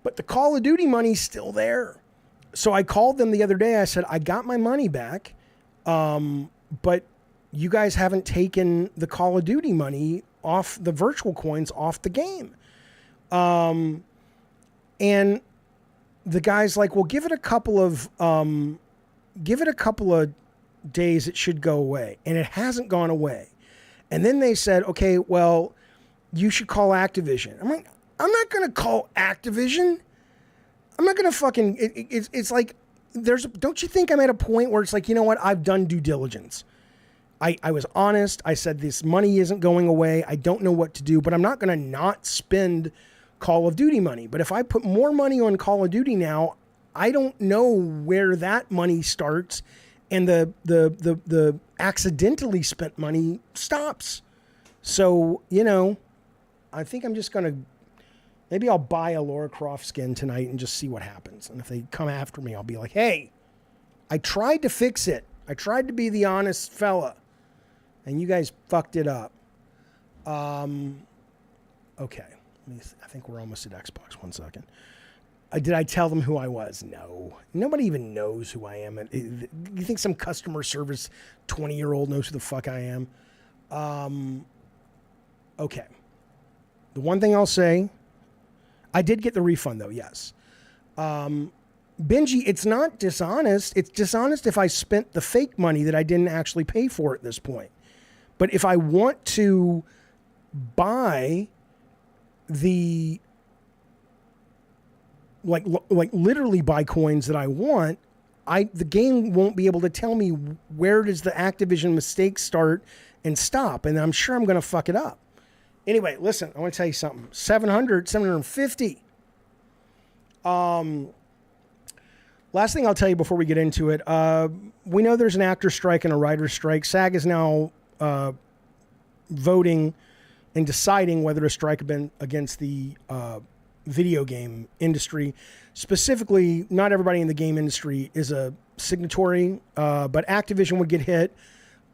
But the Call of Duty money's still there. So I called them the other day. I said, I got my money back, but you guys haven't taken the Call of Duty money off the virtual coins off the game. And the guy's like, well, give it a couple of days. It should go away. And it hasn't gone away. And then they said, okay, well, you should call Activision. I'm like, I'm not going to call Activision. I'm not going to fucking, it's like, don't you think I'm at a point where it's like, you know what? I've done due diligence. I was honest. I said, this money isn't going away. I don't know what to do, but I'm not going to not spend Call of Duty money. But if I put more money on Call of Duty now, I don't know where that money starts and the accidentally spent money stops. So, I think I'm just going to, maybe I'll buy a Lara Croft skin tonight and just see what happens. And if they come after me, I'll be like, hey, I tried to fix it. I tried to be the honest fella, and you guys fucked it up. Okay. I think we're almost at Xbox. 1 second. Did I tell them who I was? No. Nobody even knows who I am. You think some customer service 20-year-old knows who the fuck I am? Okay. The one thing I'll say, I did get the refund, though, yes. Benji, it's not dishonest. It's dishonest if I spent the fake money that I didn't actually pay for at this point. But if I want to buy the, like literally buy coins that I want, the game won't be able to tell me where does the Activision mistake start and stop. And I'm sure I'm going to fuck it up. Anyway, listen, I want to tell you something. 750. Last thing I'll tell you before we get into it, we know there's an actor's strike and a writer's strike. SAG is now voting and deciding whether to strike against the video game industry. Specifically, not everybody in the game industry is a signatory, but Activision would get hit.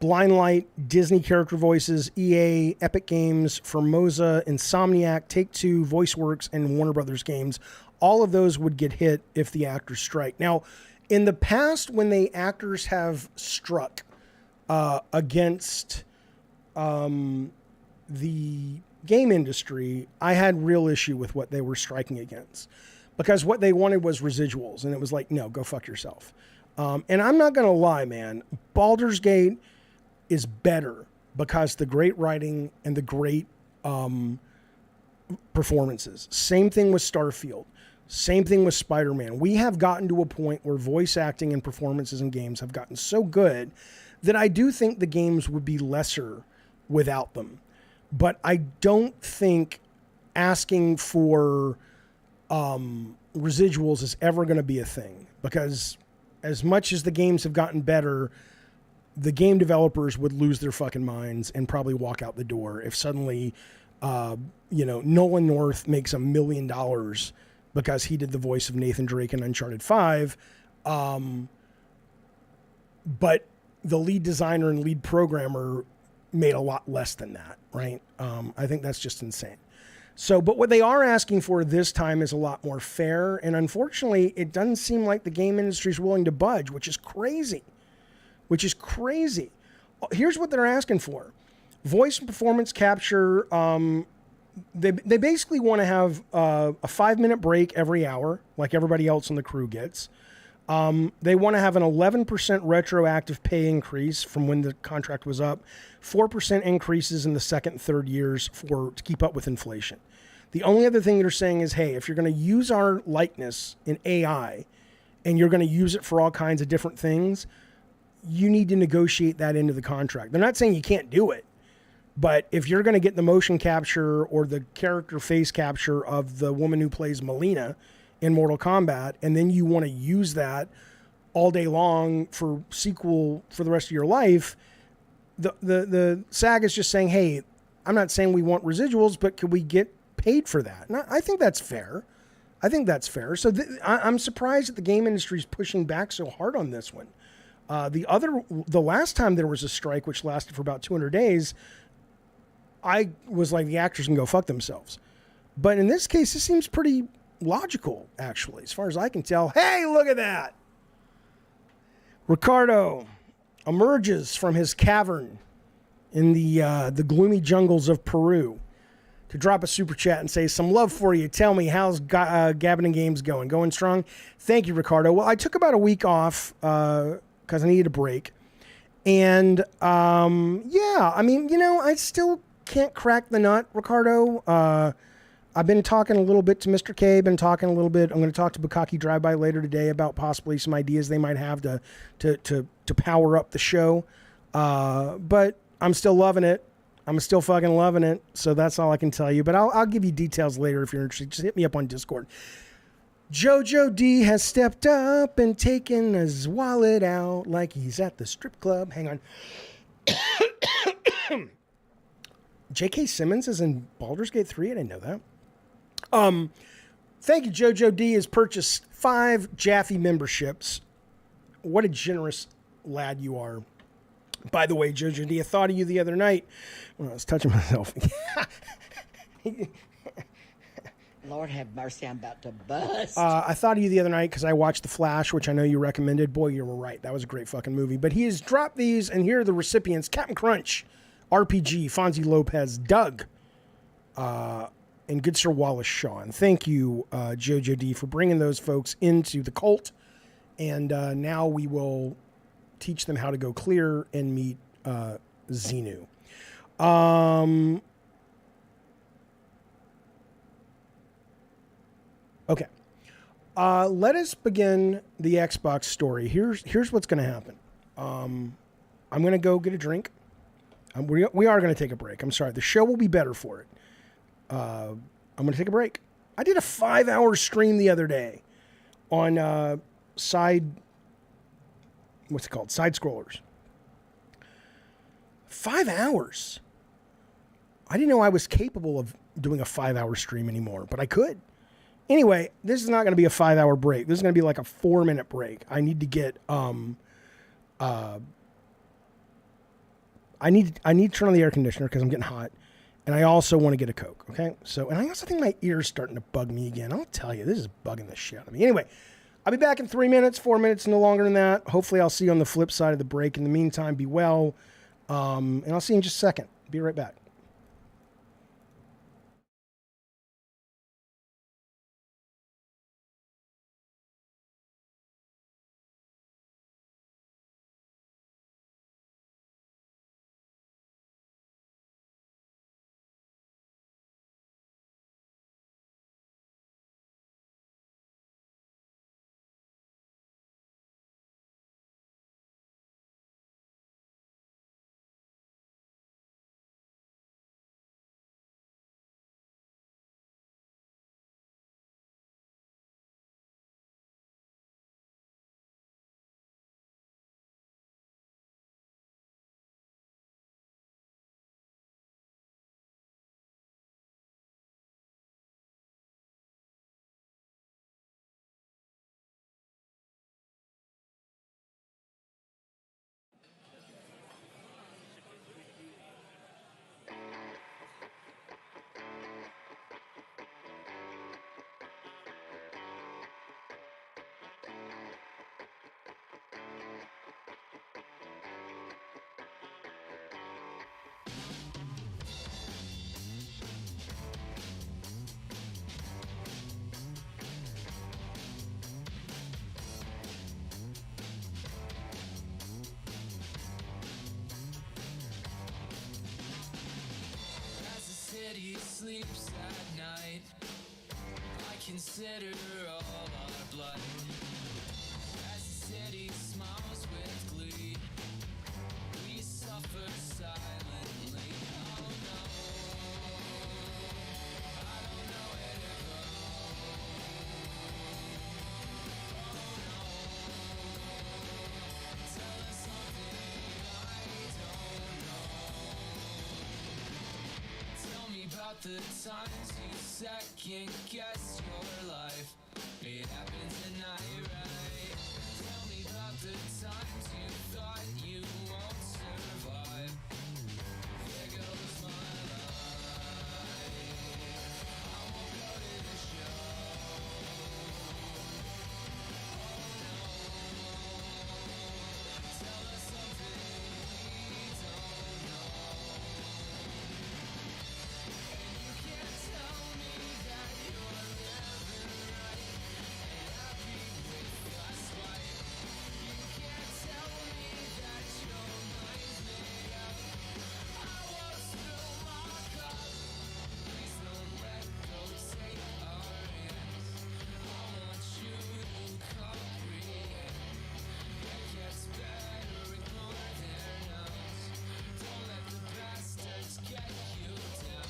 Blindlight, Disney character voices, EA, Epic Games, Formosa, Insomniac, Take-Two, VoiceWorks, and Warner Brothers Games. All of those would get hit if the actors strike. Now, in the past, when the actors have struck against the game industry, I had real issue with what they were striking against. Because what they wanted was residuals. And it was like, no, go fuck yourself. And I'm not going to lie, man. Baldur's Gate is better because the great writing and the great performances. Same thing with Starfield. Same thing with Spider-Man. We have gotten to a point where voice acting and performances in games have gotten so good that I do think the games would be lesser without them. But I don't think asking for residuals is ever going to be a thing, because as much as the games have gotten better, the game developers would lose their fucking minds and probably walk out the door if suddenly, Nolan North makes $1 million because he did the voice of Nathan Drake in Uncharted 5. But the lead designer and lead programmer made a lot less than that, right? I think that's just insane. So, but what they are asking for this time is a lot more fair. And unfortunately, it doesn't seem like the game industry is willing to budge, which is crazy. Here's what they're asking for. Voice and performance capture. They basically want to have a 5-minute break every hour, like everybody else on the crew gets. They want to have an 11% retroactive pay increase from when the contract was up, 4% increases in the second and third years to keep up with inflation. The only other thing they're saying is, hey, if you're going to use our likeness in AI and you're going to use it for all kinds of different things, you need to negotiate that into the contract. They're not saying you can't do it, but if you're going to get the motion capture or the character face capture of the woman who plays Melina in Mortal Kombat, and then you want to use that all day long for sequel for the rest of your life, the SAG is just saying, hey, I'm not saying we want residuals, but could we get paid for that? And I think that's fair. So I'm surprised that the game industry is pushing back so hard on this one. The last time there was a strike, which lasted for about 200 days, I was like, the actors can go fuck themselves. But in this case, this seems pretty logical, actually, as far as I can tell. Hey, look at that. Ricardo emerges from his cavern in the gloomy jungles of Peru to drop a super chat and say, some love for you. Tell me, how's Gabbin and Games going? Going strong? Thank you, Ricardo. Well, I took about a week off because I needed a break. And, I still can't crack the nut, Ricardo. I've been talking a little bit to Mr. K, I'm going to talk to Bukaki Drive-By later today about possibly some ideas they might have to power up the show. But I'm still loving it. I'm still fucking loving it. So that's all I can tell you. But I'll give you details later if you're interested. Just hit me up on Discord. Jojo D has stepped up and taken his wallet out like he's at the strip club. Hang on. J.K. Simmons is in Baldur's Gate 3? I didn't know that. Thank you, Jojo D has purchased 5 Jaffe memberships. What a generous lad you are. By the way, Jojo D, I thought of you the other night when I was touching myself. Lord have mercy, I'm about to bust. I thought of you the other night because I watched The Flash, which I know you recommended. Boy, you were right. That was a great fucking movie. But he has dropped these, and here are the recipients. Captain Crunch, RPG, Fonzie Lopez, Doug, and good Sir Wallace Shawn. Thank you, Jojo D, for bringing those folks into the cult. And now we will teach them how to go clear and meet Xenu. Okay. Let us begin the Xbox story. Here's what's going to happen. I'm going to go get a drink. We are going to take a break. I'm sorry. The show will be better for it. I'm going to take a break. I did a 5-hour stream the other day on what's it called? Sidescrollers. 5 hours. I didn't know I was capable of doing a 5-hour stream anymore, but I could. Anyway, this is not going to be a 5-hour break. This is going to be like a 4-minute break. I need to get I need to turn on the air conditioner because I'm getting hot, and I also want to get a Coke. Okay, so and I also think my ear's starting to bug me again. I'll tell you, this is bugging the shit out of me. Anyway, I'll be back in 3 minutes, 4 minutes, no longer than that. Hopefully, I'll see you on the flip side of the break. In the meantime, be well, and I'll see you in just a second. Be right back. Sleeps at night. I consider all our blood. As the city smiles with glee, we suffer silently. Oh no, I don't know where to go. Oh no, tell us something I don't know. Tell me about the times you second guess your life. It happened tonight, right? Tell me about the times you thought you won't survive. There goes my life. I won't go to the show. Oh no. Tell us something we don't know. Tell me that you're living right and happy with us, right? You can't tell me that your mind's made up. I won't spill my cup. Please don't let go, take our hands. I want you to comprehend. It gets better, ignore their no's. Don't let the bastards get you down.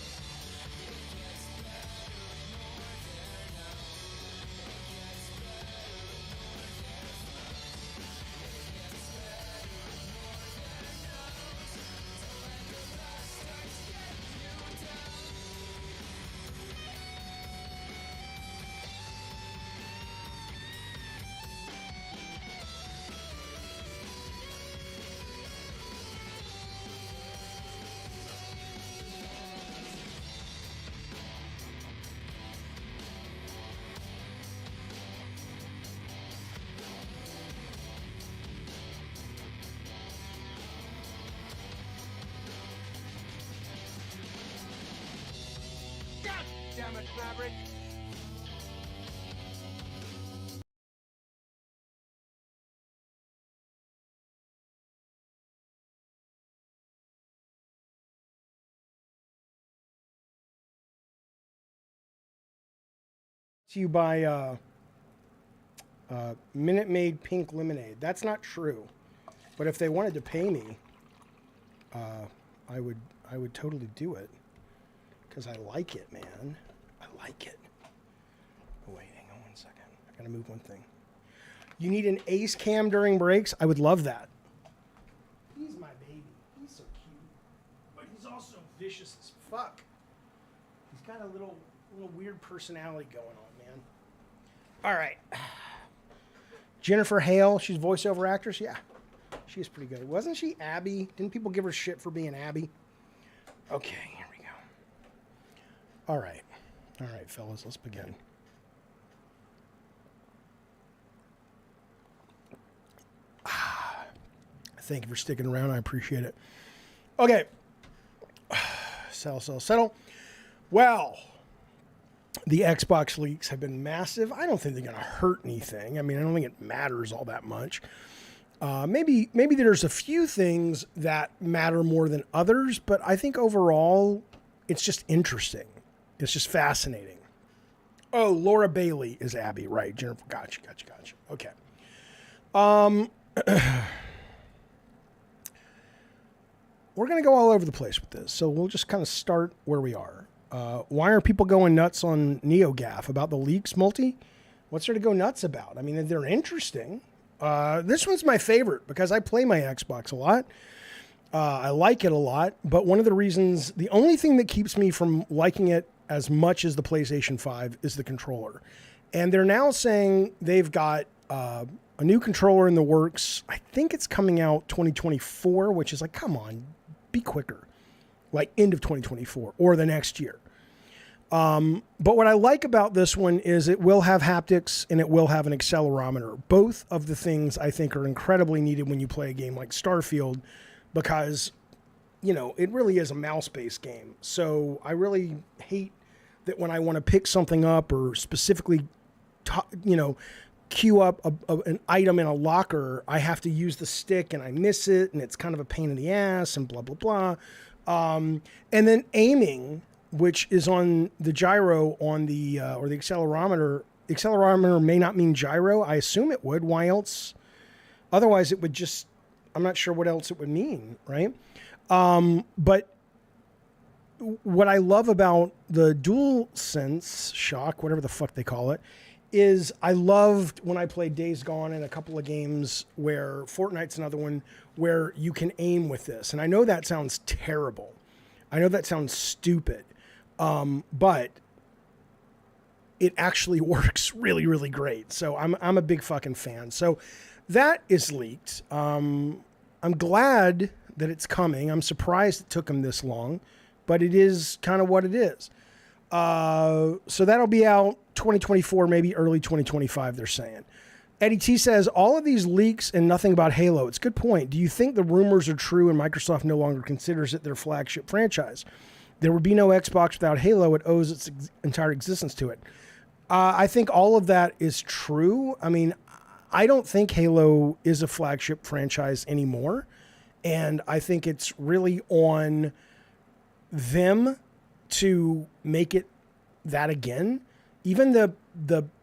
God damn it, Maverick! To you by Minute Maid Pink Lemonade. That's not true, but if they wanted to pay me, I would totally do it because I like it, man. I like it. Oh wait, hang on one second. I gotta move one thing. You need an ace cam during breaks? I would love that. He's my baby. He's so cute. But he's also vicious as fuck. He's got a little weird personality going on, man. All right. Jennifer Hale, she's voiceover actress. Yeah, she's pretty good. Wasn't she Abby? Didn't people give her shit for being Abby? Okay, here we go. All right, fellas, let's begin. Thank you for sticking around. I appreciate it. Okay. Settle. Well, the Xbox leaks have been massive. I don't think they're going to hurt anything. I mean, I don't think it matters all that much. Maybe there's a few things that matter more than others, but I think overall it's just interesting. It's just fascinating. Oh, Laura Bailey is Abby, right? Jennifer, gotcha. Okay. We're going to go all over the place with this, so we'll just kind of start where we are. Why are people going nuts on NeoGAF about the leaks multi? What's there to go nuts about? I mean, they're interesting. This one's my favorite because I play my Xbox a lot. I like it a lot, but one of the reasons, the only thing that keeps me from liking it as much as the PlayStation 5 is the controller. And they're now saying they've got a new controller in the works. I think it's coming out 2024, which is like, come on, be quicker. Like end of 2024 or the next year. But what I like about this one is it will have haptics and it will have an accelerometer. Both of the things I think are incredibly needed when you play a game like Starfield because, you know, it really is a mouse-based game. So I really hate that when I want to pick something up or specifically, queue up an item in a locker, I have to use the stick and I miss it and it's kind of a pain in the ass and blah, blah, blah. And then aiming, which is on the gyro on the or the accelerometer. Accelerometer may not mean gyro. I assume it would. Why else? Otherwise, it would just. I'm not sure what else it would mean, right? But what I love about the DualSense Shock, whatever the fuck they call it, is I loved when I played Days Gone and a couple of games where Fortnite's another one where you can aim with this. And I know that sounds terrible. I know that sounds stupid. But it actually works really, really great. So I'm a big fucking fan. So that is leaked. I'm glad that it's coming. I'm surprised it took them this long, but it is kind of what it is. So that'll be out 2024, maybe early 2025, they're saying. Eddie T says, all of these leaks and nothing about Halo. It's a good point. Do you think the rumors are true and Microsoft no longer considers it their flagship franchise? There would be no Xbox without Halo. It owes its entire existence to it. I think all of that is true. I mean, I don't think Halo is a flagship franchise anymore. And I think it's really on them to make it that again. Even the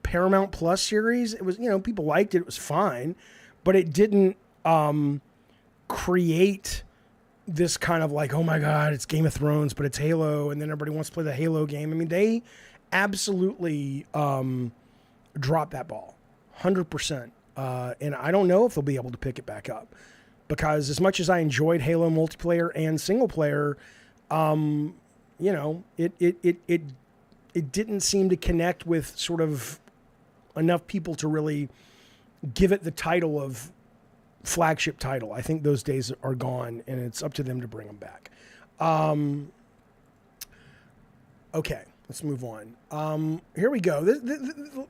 Paramount Plus series, it was, people liked it. It was fine, but it didn't create this kind of like, oh my God, it's Game of Thrones, but it's Halo. And then everybody wants to play the Halo game. I mean, they absolutely dropped that ball 100%. And I don't know if they'll be able to pick it back up because as much as I enjoyed Halo multiplayer and single player, it didn't seem to connect with sort of enough people to really give it the title of flagship title. I think those days are gone and it's up to them to bring them back. Okay, let's move on. Here we go.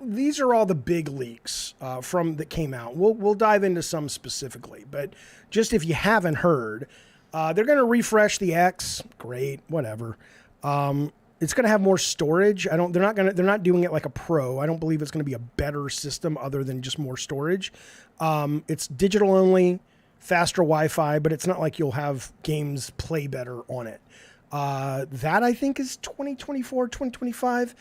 These are all the big leaks that came out. We'll dive into some specifically, but just if you haven't heard, they're going to refresh the X. Great, whatever. It's going to have more storage. They're not doing it like a Pro. I don't believe it's going to be a better system other than just more storage. It's digital only, faster Wi-Fi, but it's not like you'll have games play better on it. That I think is 2024, 2025.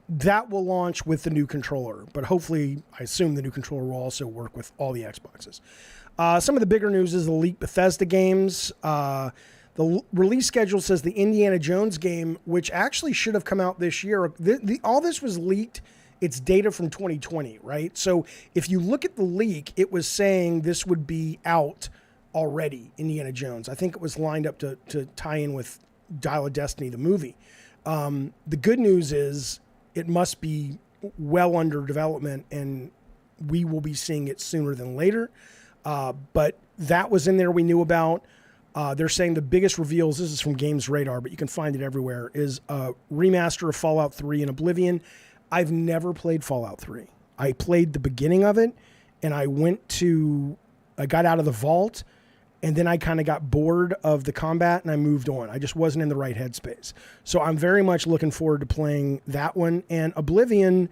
That will launch with the new controller, but hopefully I assume the new controller will also work with all the Xboxes. Some of the bigger news is the leaked Bethesda games. The release schedule says the Indiana Jones game, which actually should have come out this year. All this was leaked it's data from 2020, right? So if you look at the leak, it was saying this would be out already, Indiana Jones. I think it was lined up to tie in with Dial of Destiny, the movie. The good news is it must be well under development, and we will be seeing it sooner than later. But that was in there we knew about. They're saying the biggest reveals, this is from Games Radar, but you can find it everywhere, is a remaster of Fallout 3 and Oblivion. I've never played Fallout 3. I played the beginning of it, and I got out of the vault, and then I kind of got bored of the combat, and I moved on. I just wasn't in the right headspace. So I'm very much looking forward to playing that one. And Oblivion,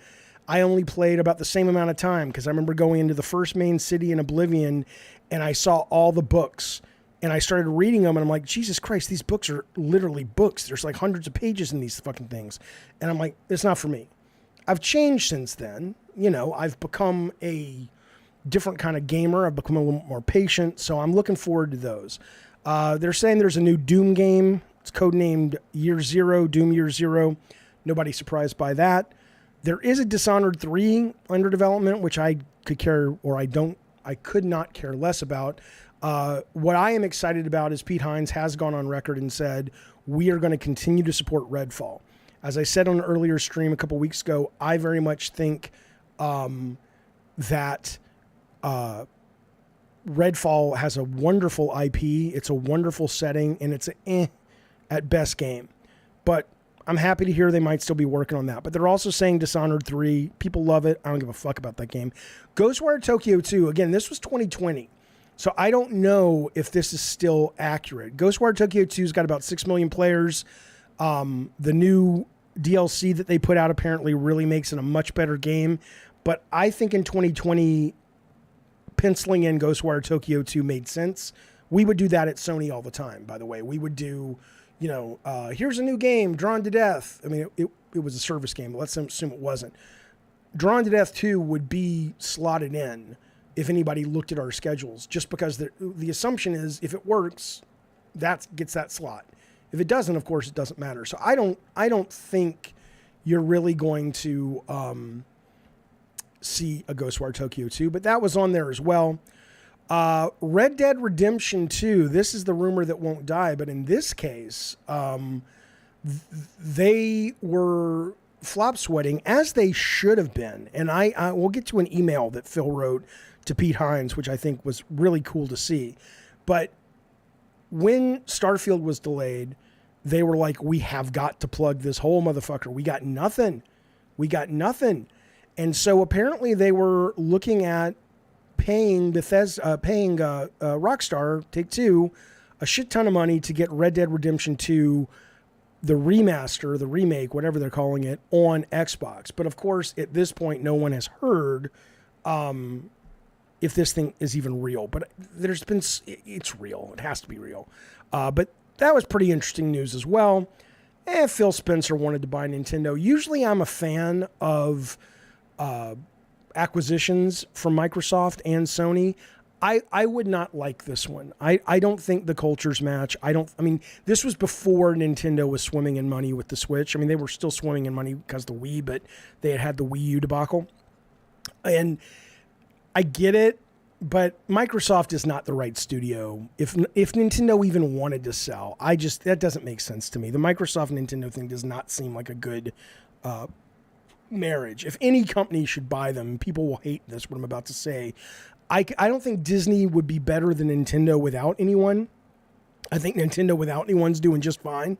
I only played about the same amount of time, because I remember going into the first main city in Oblivion, and I saw all the books, and I started reading them, and I'm like, Jesus Christ, these books are literally books. There's like hundreds of pages in these fucking things. And I'm like, it's not for me. I've changed since then. You know, I've become a different kind of gamer. I've become a little more patient. So I'm looking forward to those. They're saying there's a new Doom game. It's codenamed Year Zero, Doom Year Zero. Nobody's surprised by that. There is a Dishonored 3 under development, which I could not care less about. What I am excited about is Pete Hines has gone on record and said, we are going to continue to support Redfall. As I said on an earlier stream a couple weeks ago, I very much think that Redfall has a wonderful IP. It's a wonderful setting, and it's at best game. But I'm happy to hear they might still be working on that. But they're also saying Dishonored 3. People love it. I don't give a fuck about that game. Ghostwire Tokyo 2. Again, this was 2020. So I don't know if this is still accurate. Ghostwire Tokyo 2's got about 6 million players. The new DLC that they put out apparently really makes it a much better game. But I think in 2020, penciling in Ghostwire Tokyo 2 made sense. We would do that at Sony all the time, by the way. We would do, here's a new game, Drawn to Death. I mean, it was a service game, but let's assume it wasn't. Drawn to Death 2 would be slotted in if anybody looked at our schedules, just because the assumption is if it works, that gets that slot. If it doesn't, of course, it doesn't matter. So I don't think you're really going to see a Ghostwire Tokyo 2, but that was on there as well. Red Dead Redemption 2, this is the rumor that won't die, but in this case, they were flop sweating, as they should have been. And I will get to an email that Phil wrote to Pete Hines, which I think was really cool to see. But when Starfield was delayed, they were like, we have got to plug this whole motherfucker. We got nothing. And so apparently they were looking at paying Rockstar, Take-Two, a shit ton of money to get Red Dead Redemption 2, the remaster, the remake, whatever they're calling it, on Xbox. But of course, at this point, no one has heard if this thing is even real. But it's real. It has to be real. But that was pretty interesting news as well. Phil Spencer wanted to buy Nintendo. Usually I'm a fan of acquisitions from Microsoft and Sony. I would not like this one. I don't think the cultures match. This was before Nintendo was swimming in money with the Switch. I mean, they were still swimming in money because of the Wii, but they had the Wii U debacle. And I get it, but Microsoft is not the right studio. If Nintendo even wanted to sell, that doesn't make sense to me. The Microsoft Nintendo thing does not seem like a good marriage. If any company should buy them, people will hate this, what I'm about to say. I don't think Disney would be better than Nintendo without anyone. I think Nintendo without anyone's doing just fine.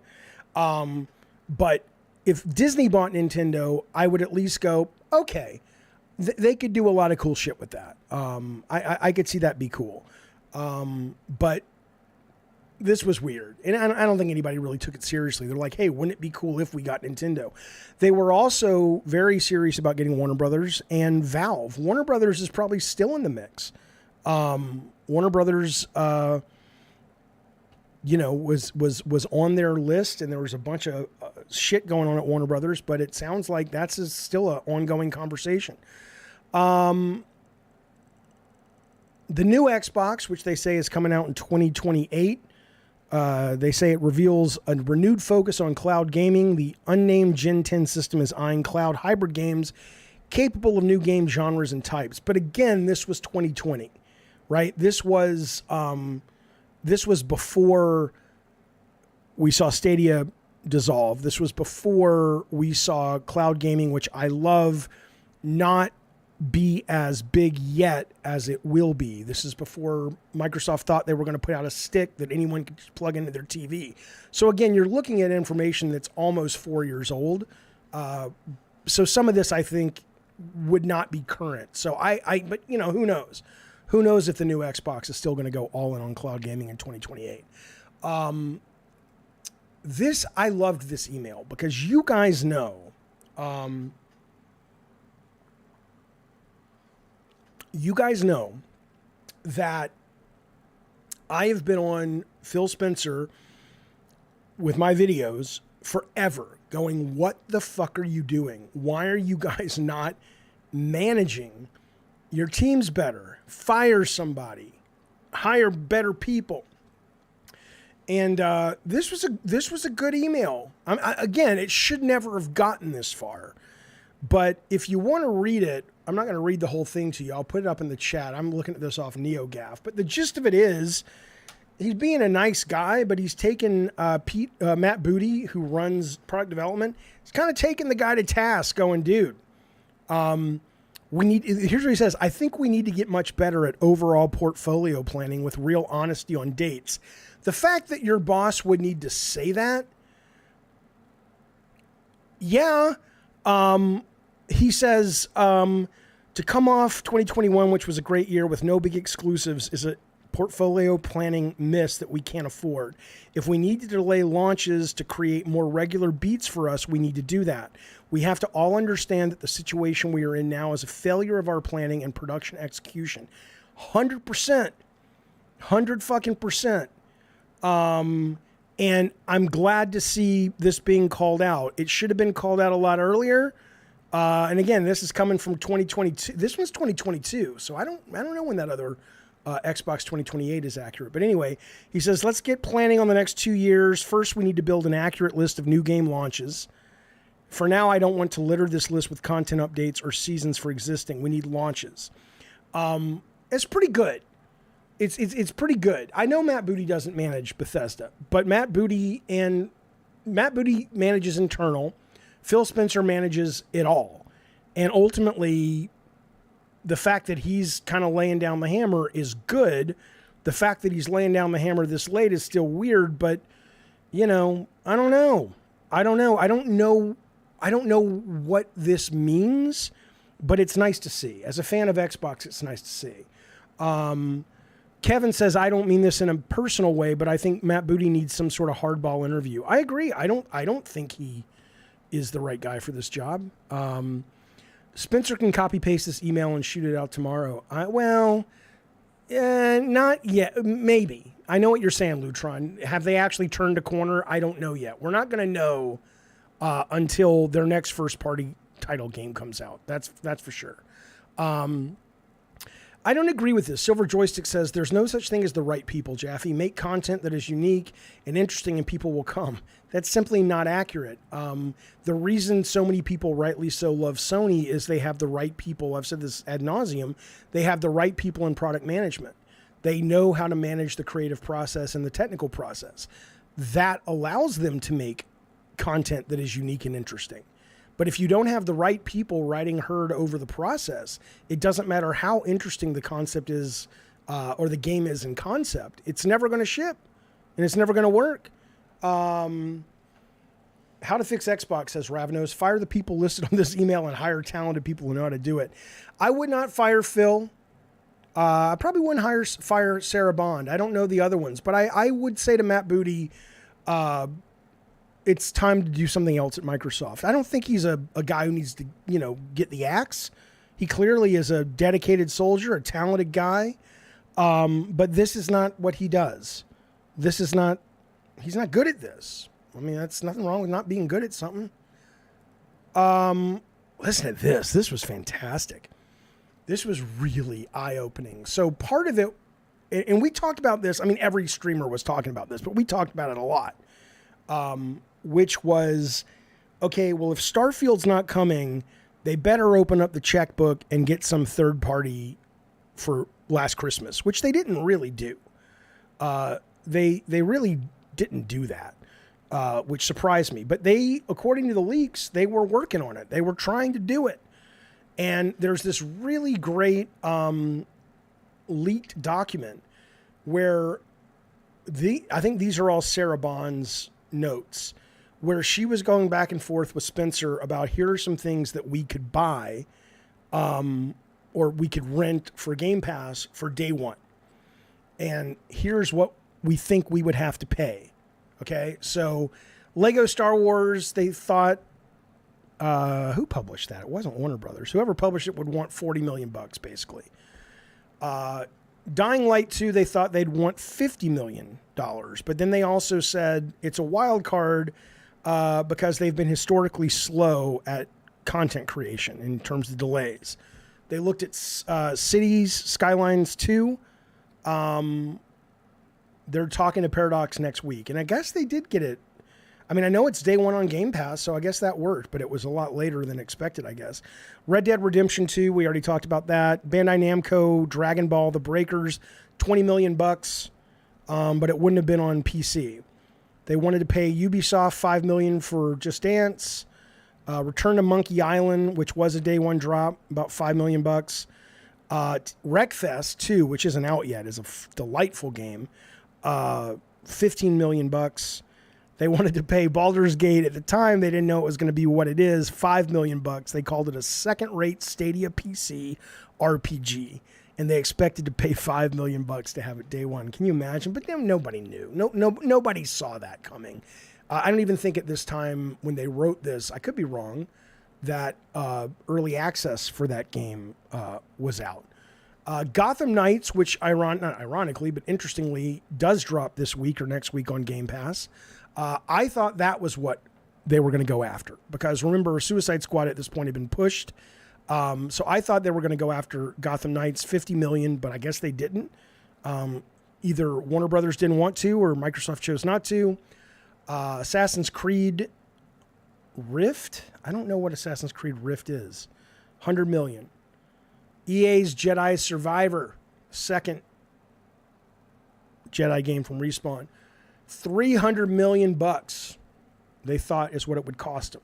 But if Disney bought Nintendo, I would at least go, okay, they could do a lot of cool shit with that. I could see that be cool. But this was weird. And I don't think anybody really took it seriously. They're like, hey, wouldn't it be cool if we got Nintendo? They were also very serious about getting Warner Brothers and Valve. Warner Brothers is probably still in the mix. Warner Brothers, was on their list, and there was a bunch of shit going on at Warner Brothers, but it sounds like that's still an ongoing conversation. The new Xbox, which they say is coming out in 2028, they say it reveals a renewed focus on cloud gaming. The unnamed Gen 10 system is eyeing cloud hybrid games capable of new game genres and types. But again, this was 2020, right? This was before we saw Stadia dissolve. This was before we saw cloud gaming, which I love, not be as big yet as it will be. This is before Microsoft thought they were going to put out a stick that anyone could just plug into their TV. So again, you're looking at information that's almost 4 years old. So some of this, I think, would not be current. So but you know, who knows? Who knows if the new Xbox is still going to go all in on cloud gaming in 2028? I loved this email because you guys know, that I have been on Phil Spencer with my videos forever going, what the fuck are you doing? Why are you guys not managing your teams better? Fire somebody, hire better people. And this was a good email. Again, it should never have gotten this far. But if you want to read it, I'm not going to read the whole thing to you. I'll put it up in the chat. I'm looking at this off NeoGaf. But the gist of it is, he's being a nice guy, but he's taken Matt Booty, who runs product development. He's kind of taking the guy to task, going, dude, here's what he says. I think we need to get much better at overall portfolio planning with real honesty on dates. The fact that your boss would need to say that, yeah. He says, to come off 2021, which was a great year with no big exclusives, is a portfolio planning miss that we can't afford. If we need to delay launches to create more regular beats for us, we need to do that. We have to all understand that the situation we are in now is a failure of our planning and production execution. 100%. 100%. And I'm glad to see this being called out. It should have been called out a lot earlier. And again, this is coming from 2022. This one's 2022, so I don't know when that other Xbox 2028 is accurate. But anyway, he says, let's get planning on the next 2 years. First, we need to build an accurate list of new game launches. For now, I don't want to litter this list with content updates or seasons for existing. We need launches. It's pretty good. It's pretty good. I know Matt Booty doesn't manage Bethesda, but Matt Booty manages internal. Phil Spencer manages it all. And ultimately, the fact that he's kind of laying down the hammer is good. The fact that he's laying down the hammer this late is still weird, but, you know, I don't know. I don't know what this means, but it's nice to see. As a fan of Xbox, it's nice to see. Kevin says, I don't mean this in a personal way, but I think Matt Booty needs some sort of hardball interview. I agree. I don't think he is the right guy for this job. Spencer can copy paste this email and shoot it out tomorrow. Not yet. Maybe. I know what you're saying, Lutron. Have they actually turned a corner? I don't know yet. We're not going to know until their next first party title game comes out. That's for sure. I don't agree with this. Silver Joystick says, there's no such thing as the right people, Jaffe. Make content that is unique and interesting and people will come. That's simply not accurate. The reason so many people, rightly so, love Sony is they have the right people. I've said this ad nauseum. They have the right people in product management. They know how to manage the creative process and the technical process. That allows them to make content that is unique and interesting. But if you don't have the right people riding herd over the process, it doesn't matter how interesting the concept is or the game is in concept. It's never going to ship, and it's never going to work. How to fix Xbox, says Ravenos. Fire the people listed on this email and hire talented people who know how to do it. I would not fire Phil. I probably wouldn't fire Sarah Bond. I don't know the other ones. But I would say to Matt Booty, it's time to do something else at Microsoft. I don't think he's a guy who needs to, get the axe. He clearly is a dedicated soldier, a talented guy. But this is not what he does. He's not good at this. I mean, that's nothing wrong with not being good at something. Listen to this. This was fantastic. This was really eye-opening. So part of it, and we talked about this. I mean, every streamer was talking about this, but we talked about it a lot. Which was, okay, well, if Starfield's not coming, they better open up the checkbook and get some third party for Last Christmas, which they didn't really do. They really didn't do that, which surprised me. But they, according to the leaks, they were working on it. They were trying to do it. And there's this really great leaked document where I think these are all Sarah Bond's notes, where she was going back and forth with Spencer about here are some things that we could buy or we could rent for Game Pass for day one. And here's what we think we would have to pay. Okay, so Lego Star Wars, they thought, who published that? It wasn't Warner Brothers. Whoever published it would want $40 million basically. Dying Light 2, they thought they'd want $50 million. But then they also said it's a wild card because they've been historically slow at content creation in terms of delays. They looked at Cities Skylines 2. They're talking to Paradox next week. And I guess they did get it. I mean, I know it's day one on Game Pass, so I guess that worked, but it was a lot later than expected, I guess. Red Dead Redemption 2, we already talked about that. Bandai Namco, Dragon Ball, The Breakers, $20 million, but it wouldn't have been on PC. They wanted to pay Ubisoft $5 million for Just Dance. Return to Monkey Island, which was a day one drop, about $5 million. Wreckfest 2, which isn't out yet, is a delightful game. $15 million. They wanted to pay Baldur's Gate. At the time, they didn't know it was going to be what it is, $5 million. They called it a second-rate Stadia PC RPG, and they expected to pay $5 million to have it day one. Can you imagine? But nobody knew. Nobody saw that coming. I don't even think at this time when they wrote this, I could be wrong, that early access for that game was out. Gotham Knights, which not ironically, but interestingly, does drop this week or next week on Game Pass. I thought that was what they were going to go after because remember, Suicide Squad at this point had been pushed. So I thought they were going to go after Gotham Knights, $50 million, but I guess they didn't. Either Warner Brothers didn't want to or Microsoft chose not to. Assassin's Creed Rift. I don't know what Assassin's Creed Rift is. $100 million. EA's Jedi Survivor, second Jedi game from Respawn. $300 million they thought is what it would cost them.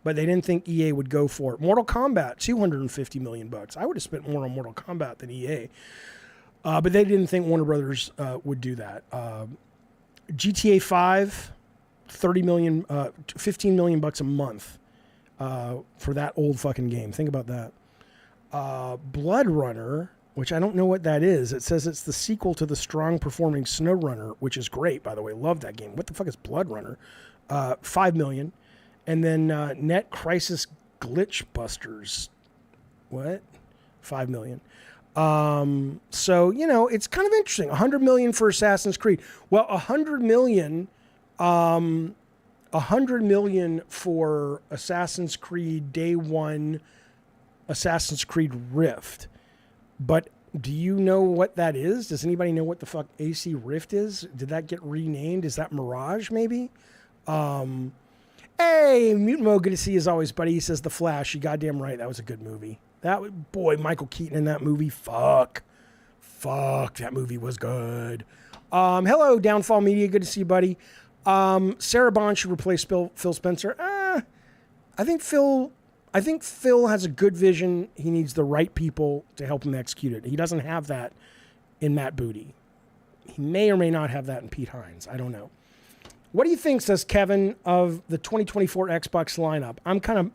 But they didn't think EA would go for it. Mortal Kombat, $250 million. I would have spent more on Mortal Kombat than EA. But they didn't think Warner Brothers would do that. GTA 5, $15 million a month for that old fucking game. Think about that. Blood Runner, which I don't know what that is. It says it's the sequel to the strong performing Snow Runner, which is great, by the way. Love that game. What the fuck is Blood Runner? $5 million. And then Net Crisis Glitch Busters. What? $5 million. So, it's kind of interesting. $100 million for Assassin's Creed. Well, $100 million for Assassin's Creed Day One, Assassin's Creed Rift. But do you know what that is? Does anybody know what the fuck AC Rift is? Did that get renamed? Is that Mirage, maybe? Hey, Mutant Mo, good to see you as always, buddy. He says The Flash. You goddamn right. That was a good movie. Boy, Michael Keaton in that movie. Fuck, that movie was good. Hello, Downfall Media. Good to see you, buddy. Sarah Bond should replace Phil Spencer. I think Phil has a good vision. He needs the right people to help him execute it. He doesn't have that in Matt Booty. He may or may not have that in Pete Hines. I don't know. What do you think, says Kevin, of the 2024 Xbox lineup? I'm kind of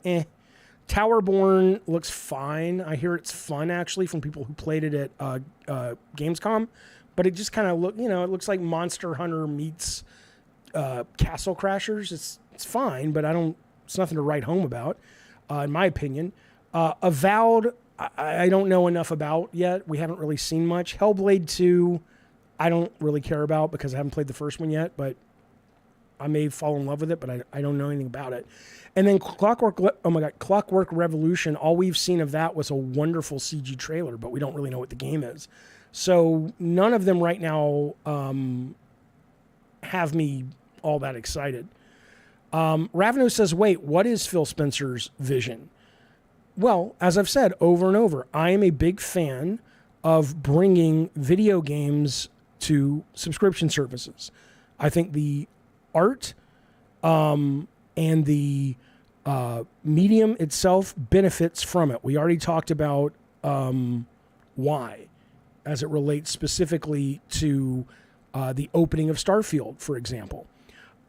Towerborn looks fine. I hear it's fun, actually, from people who played it at Gamescom. But it just kind of it looks like Monster Hunter meets Castle Crashers. It's fine, but it's nothing to write home about. In my opinion. Avowed, I don't know enough about yet. We haven't really seen much. Hellblade 2, I don't really care about because I haven't played the first one yet, but I may fall in love with it, but I don't know anything about it. And then Clockwork Revolution, all we've seen of that was a wonderful CG trailer, but we don't really know what the game is. So none of them right now have me all that excited. Ravno says, wait, what is Phil Spencer's vision? Well, as I've said over and over, I am a big fan of bringing video games to subscription services. I think the art and the medium itself benefits from it. We already talked about why, as it relates specifically to the opening of Starfield, for example.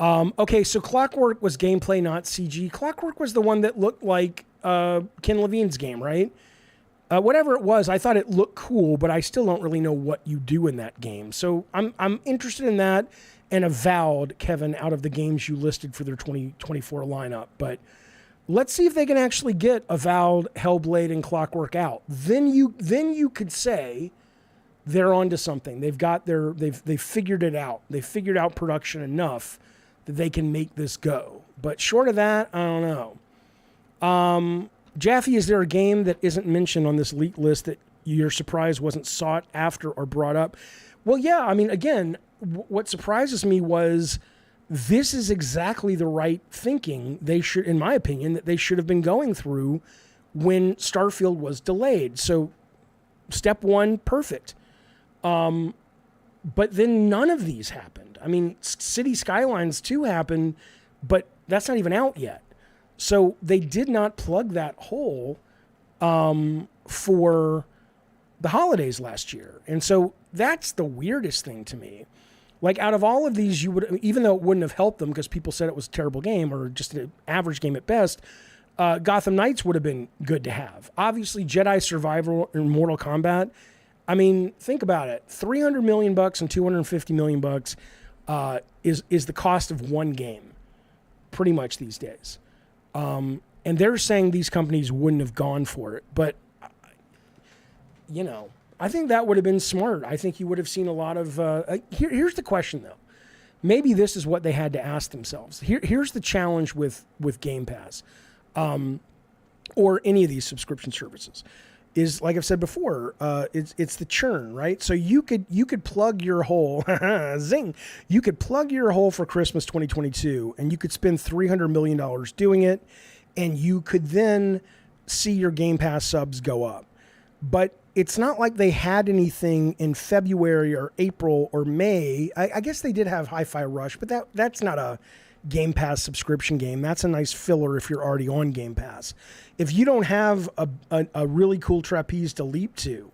Okay, so Clockwork was gameplay, not CG. Clockwork was the one that looked like Ken Levine's game, right? Whatever it was, I thought it looked cool, but I still don't really know what you do in that game. So I'm interested in that, and Avowed, Kevin, out of the games you listed for their 2024 lineup. But let's see if they can actually get Avowed, Hellblade, and Clockwork out. Then you could say they're onto something. They've figured it out. They've figured out production enough that they can make this go. But short of that, I don't know. Jaffe, is there a game that isn't mentioned on this leak list that you're surprised wasn't sought after or brought up? Well, yeah, I mean, again, what surprises me was this is exactly the right thinking they should, in my opinion, that they should have been going through when Starfield was delayed. So step one, perfect. But then none of these happened. I mean, City Skylines 2 happened, but that's not even out yet. So they did not plug that hole for the holidays last year. And so that's the weirdest thing to me. Like, out of all of these, you would, even though it wouldn't have helped them because people said it was a terrible game or just an average game at best, Gotham Knights would have been good to have. Obviously, Jedi Survivor and Mortal Kombat. I mean, think about it. $300 million and $250 million is the cost of one game, pretty much these days. And they're saying these companies wouldn't have gone for it. But, you know, I think that would have been smart. I think you would have seen a lot of... here's the question, though. Maybe this is what they had to ask themselves. Here's the challenge with Game Pass or any of these subscription services. Is, like I've said before, it's the churn, right? So you could plug your hole, zing. You could plug your hole for Christmas 2022, and you could spend $300 million doing it, and you could then see your Game Pass subs go up. But it's not like they had anything in February or April or May. I guess they did have Hi-Fi Rush, but that's not a Game Pass subscription game. That's a nice filler if you're already on Game Pass. If you don't have a really cool trapeze to leap to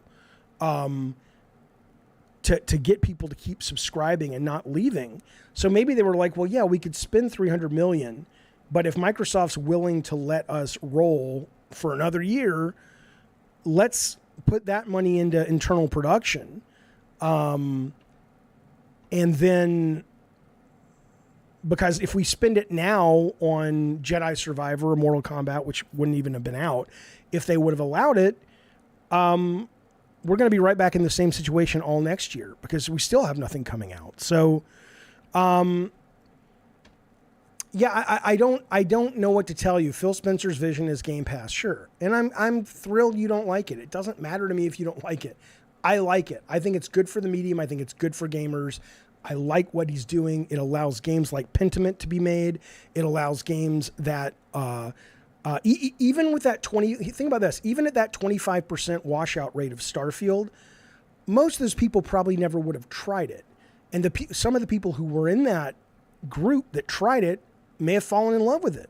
get people to keep subscribing and not leaving. So maybe they were like, well, yeah, we could spend $300 million, but if Microsoft's willing to let us roll for another year, let's put that money into internal production. And then, because if we spend it now on Jedi Survivor or Mortal Kombat, which wouldn't even have been out, if they would have allowed it, we're going to be right back in the same situation all next year because we still have nothing coming out. So, yeah, I don't know what to tell you. Phil Spencer's vision is Game Pass, sure, and I'm thrilled you don't like it. It doesn't matter to me if you don't like it. I like it. I think it's good for the medium. I think it's good for gamers. I like what he's doing. It allows games like Pentiment to be made. It allows games that, even with that think about this, even at that 25% washout rate of Starfield, most of those people probably never would have tried it. And some of the people who were in that group that tried it may have fallen in love with it.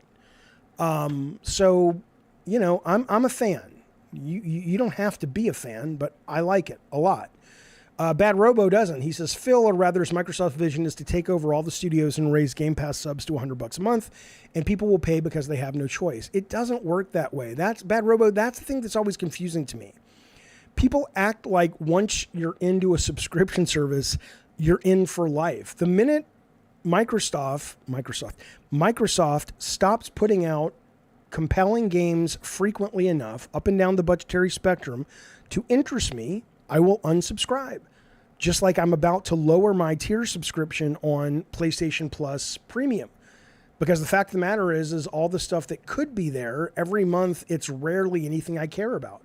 So, you know, I'm a fan. You don't have to be a fan, but I like it a lot. Bad Robo doesn't. He says, Phil, or rather his Microsoft vision is to take over all the studios and raise Game Pass subs to $100 a month, and people will pay because they have no choice. It doesn't work that way. That's Bad Robo. That's the thing that's always confusing to me. People act like once you're into a subscription service, you're in for life. The minute Microsoft stops putting out compelling games frequently enough up and down the budgetary spectrum to interest me, I will unsubscribe. Just like I'm about to lower my tier subscription on PlayStation Plus Premium. Because the fact of the matter is all the stuff that could be there every month, it's rarely anything I care about.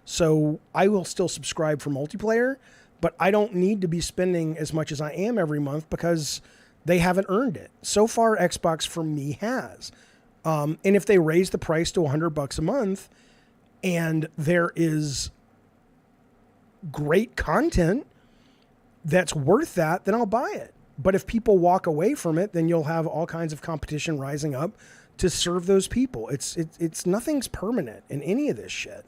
So I will still subscribe for multiplayer, but I don't need to be spending as much as I am every month because they haven't earned it. So far, Xbox for me has. And if they raise the price to $100 a month, and there is great content that's worth that, then I'll buy it. But if people walk away from it, then you'll have all kinds of competition rising up to serve those people. It's nothing's permanent in any of this shit.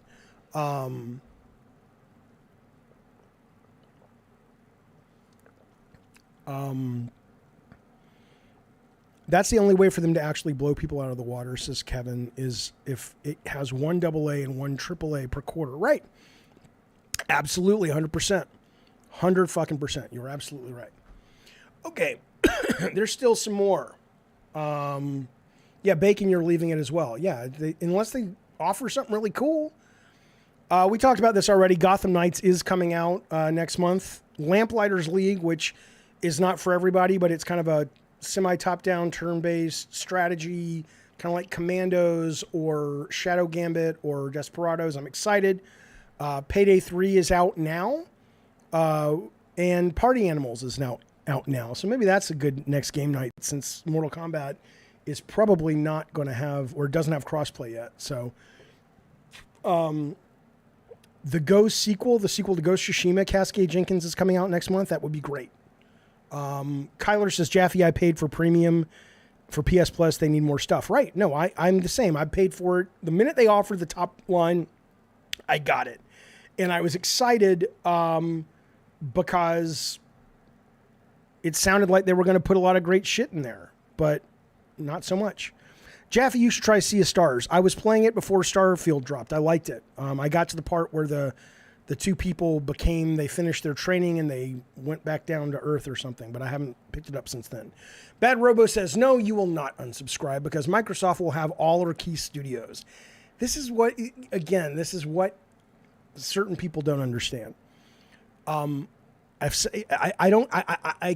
That's the only way for them to actually blow people out of the water, says Kevin, is if it has one AA and one AAA per quarter. Right. Absolutely. 100%. 100% You're absolutely right. Okay. There's still some more. Yeah. Bacon, you're leaving it as well. Yeah. Unless they offer something really cool. We talked about this already. Gotham Knights is coming out next month. Lamplighters League, which is not for everybody, but it's kind of a semi-top-down, turn-based strategy, kind of like Commandos or Shadow Gambit or Desperados. I'm excited. Payday 3 is out now, and Party Animals is now out now. So maybe that's a good next game night, since Mortal Kombat is probably not going to have, or doesn't have crossplay yet. So the Ghost sequel, the sequel to Ghost Tsushima, Cascade Jenkins, is coming out next month. That would be great. Kyler says, Jaffe, I paid for premium for PS Plus. They need more stuff. Right. No, I'm the same. I paid for it. The minute they offered the top line, I got it. And I was excited because it sounded like they were going to put a lot of great shit in there, but not so much. Jaffe, you should try Sea of Stars. I was playing it before Starfield dropped. I liked it. I got to the part where the two people they finished their training and they went back down to Earth or something, but I haven't picked it up since then. Bad Robo says, no, you will not unsubscribe because Microsoft will have all our key studios. This is what certain people don't understand. I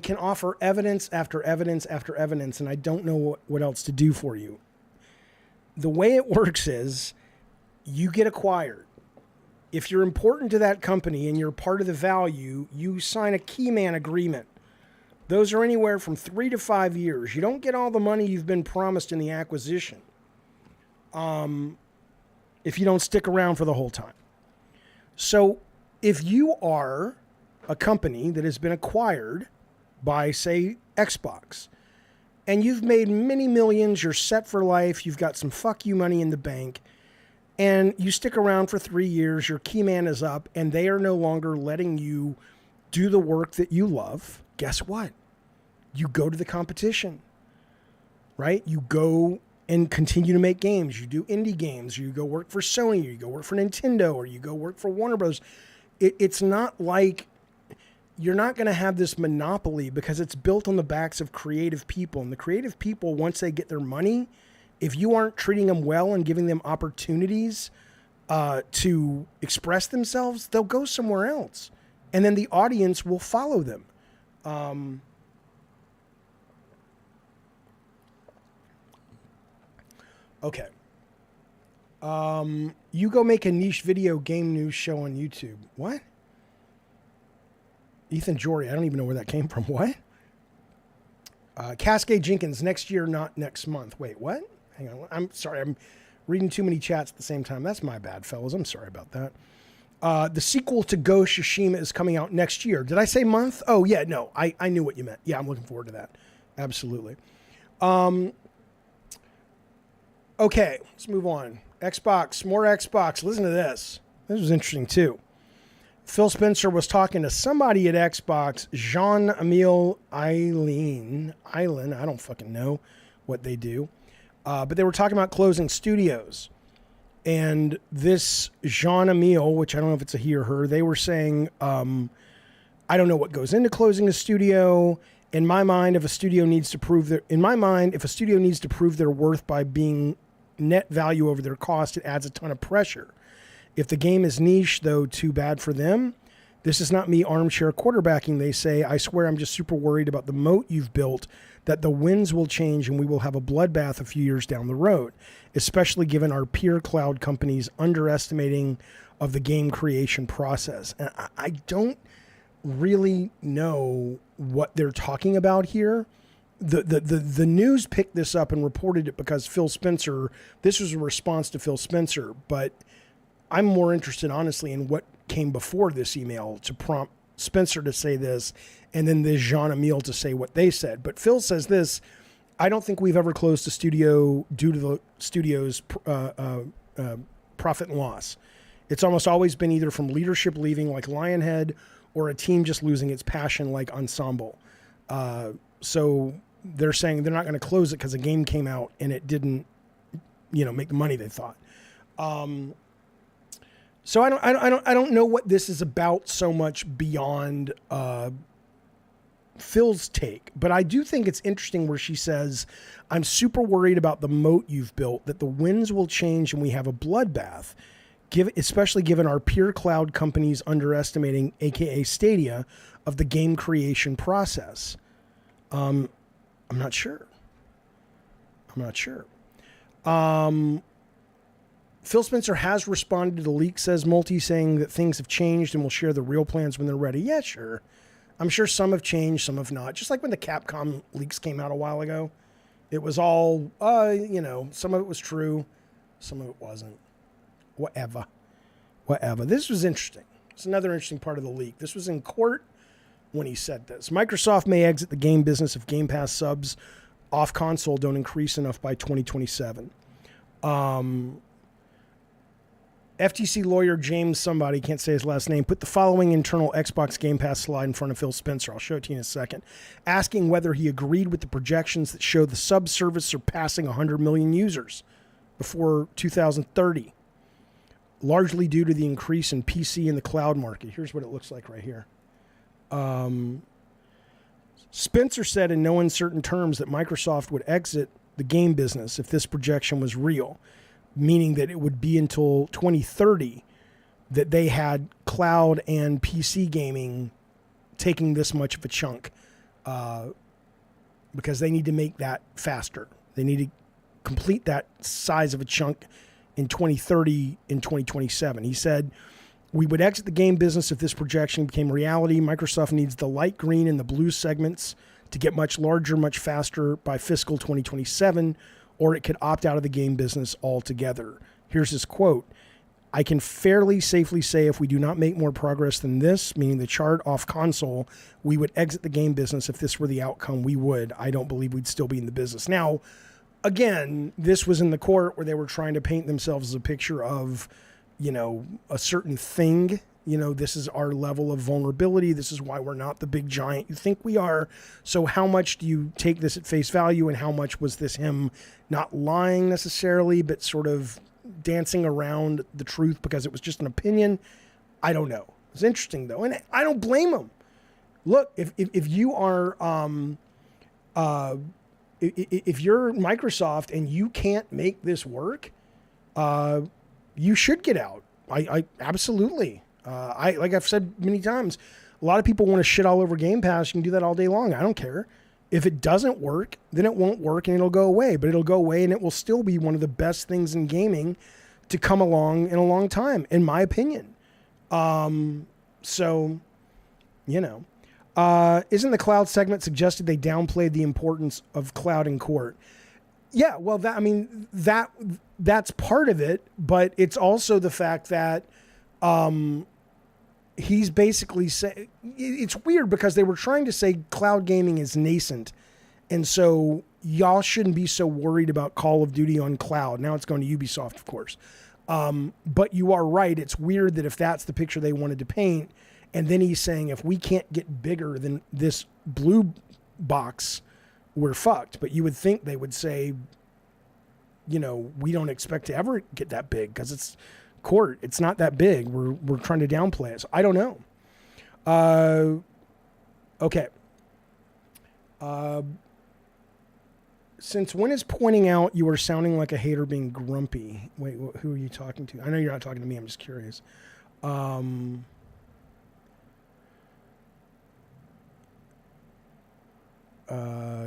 can offer evidence after evidence after evidence, and I don't know what else to do for you. The way it works is you get acquired. If you're important to that company and you're part of the value, you sign a key man agreement. Those are anywhere from 3 to 5 years. You don't get all the money you've been promised in the acquisition if you don't stick around for the whole time. So if you are a company that has been acquired by, say, Xbox, and you've made many millions, you're set for life, you've got some fuck you money in the bank, and you stick around for 3 years, your key man is up, and they are no longer letting you do the work that you love, guess what? You go to the competition, right? You go and continue to make games. You do indie games. You go work for Sony, or you go work for Nintendo, or you go work for Warner Bros. It's not like you're not going to have this monopoly because it's built on the backs of creative people. And the creative people, once they get their money, if you aren't treating them well and giving them opportunities to express themselves, they'll go somewhere else. And then the audience will follow them. Okay. You go make a niche video game news show on YouTube. What? Ethan Jory, I don't even know where that came from. What? Cascade Jenkins, next year, not next month. Wait, what? Hang on. I'm sorry. I'm reading too many chats at the same time. That's my bad, fellas. I'm sorry about that. The sequel to Ghost Tsushima is coming out next year. Did I say month? Oh, yeah, no. I knew what you meant. Yeah, I'm looking forward to that. Absolutely. Okay, let's move on. Xbox, more Xbox. Listen to this. This was interesting, too. Phil Spencer was talking to somebody at Xbox, Jean-Emile Eilen. I don't fucking know what they do. But they were talking about closing studios. And this Jean-Emile, which I don't know if it's a he or her, they were saying, I don't know what goes into closing a studio. In my mind, if a studio needs to prove their worth by being net value over their cost, it adds a ton of pressure. If the game is niche, though, too bad for them. This is not me armchair quarterbacking, they say. I swear I'm just super worried about the moat you've built, that the winds will change and we will have a bloodbath a few years down the road, especially given our peer cloud companies underestimating of the game creation process. And I don't really know what they're talking about here. The news picked this up and reported it because Phil Spencer, this was a response to Phil Spencer, but I'm more interested, honestly, in what came before this email to prompt Spencer to say this, and then this Jean-Emile to say what they said. But Phil says this: I don't think we've ever closed a studio due to the studio's profit and loss. It's almost always been either from leadership leaving, like Lionhead, or a team just losing its passion, like Ensemble. So they're saying they're not going to close it because a game came out and it didn't, make the money they thought. So I don't know what this is about so much beyond Phil's take, but I do think it's interesting where she says, "I'm super worried about the moat you've built, that the winds will change and we have a bloodbath, especially given our peer cloud companies underestimating, aka Stadia, of the game creation process." I'm not sure. Phil Spencer has responded to the leak, says Multi, saying that things have changed and will share the real plans when they're ready. Yeah, sure. I'm sure some have changed, some have not. Just like when the Capcom leaks came out a while ago. It was all, some of it was true, some of it wasn't. Whatever. This was interesting. It's another interesting part of the leak. This was in court when he said this. Microsoft may exit the game business if Game Pass subs off console don't increase enough by 2027. FTC lawyer James somebody, can't say his last name, put the following internal Xbox Game Pass slide in front of Phil Spencer. I'll show it to you in a second. Asking whether he agreed with the projections that show the sub service surpassing 100 million users before 2030, largely due to the increase in PC in the cloud market. Here's what it looks like right here. Spencer said in no uncertain terms that Microsoft would exit the game business if this projection was real, meaning that it would be until 2030 that they had cloud and PC gaming taking this much of a chunk, because they need to make that faster. They need to complete that size of a chunk in 2030 and 2027. He said, "We would exit the game business if this projection became reality. Microsoft needs the light green and the blue segments to get much larger, much faster by fiscal 2027, or it could opt out of the game business altogether." Here's his quote: "I can fairly safely say if we do not make more progress than this, meaning the chart off console, we would exit the game business. If this were the outcome, we would. I don't believe we'd still be in the business." Now, again, this was in the court where they were trying to paint themselves as a picture of, a certain thing. This is our level of vulnerability. This is why we're not the big giant you think we are. So how much do you take this at face value, and how much was this him not lying necessarily, but sort of dancing around the truth because it was just an opinion? I don't know. It's interesting though, and I don't blame him. Look, if you are if you're Microsoft and you can't make this work, you should get out. I absolutely. Like I've said many times, a lot of people want to shit all over Game Pass. You can do that all day long. I don't care. If it doesn't work, then it won't work and it'll go away. But it'll go away and it will still be one of the best things in gaming to come along in a long time, in my opinion. Isn't the cloud segment suggested they downplayed the importance of cloud in court? Yeah, well, that's part of it, but it's also the fact that he's basically saying, it's weird because they were trying to say cloud gaming is nascent, and so y'all shouldn't be so worried about Call of Duty on cloud. Now it's going to Ubisoft, of course. But you are right. It's weird that if that's the picture they wanted to paint, and then he's saying if we can't get bigger than this blue box, we're fucked. But you would think they would say, we don't expect to ever get that big because it's court. It's not that big. We're trying to downplay it. So I don't know. Okay. Since when is pointing out you are sounding like a hater being grumpy? Wait, who are you talking to? I know you're not talking to me. I'm just curious.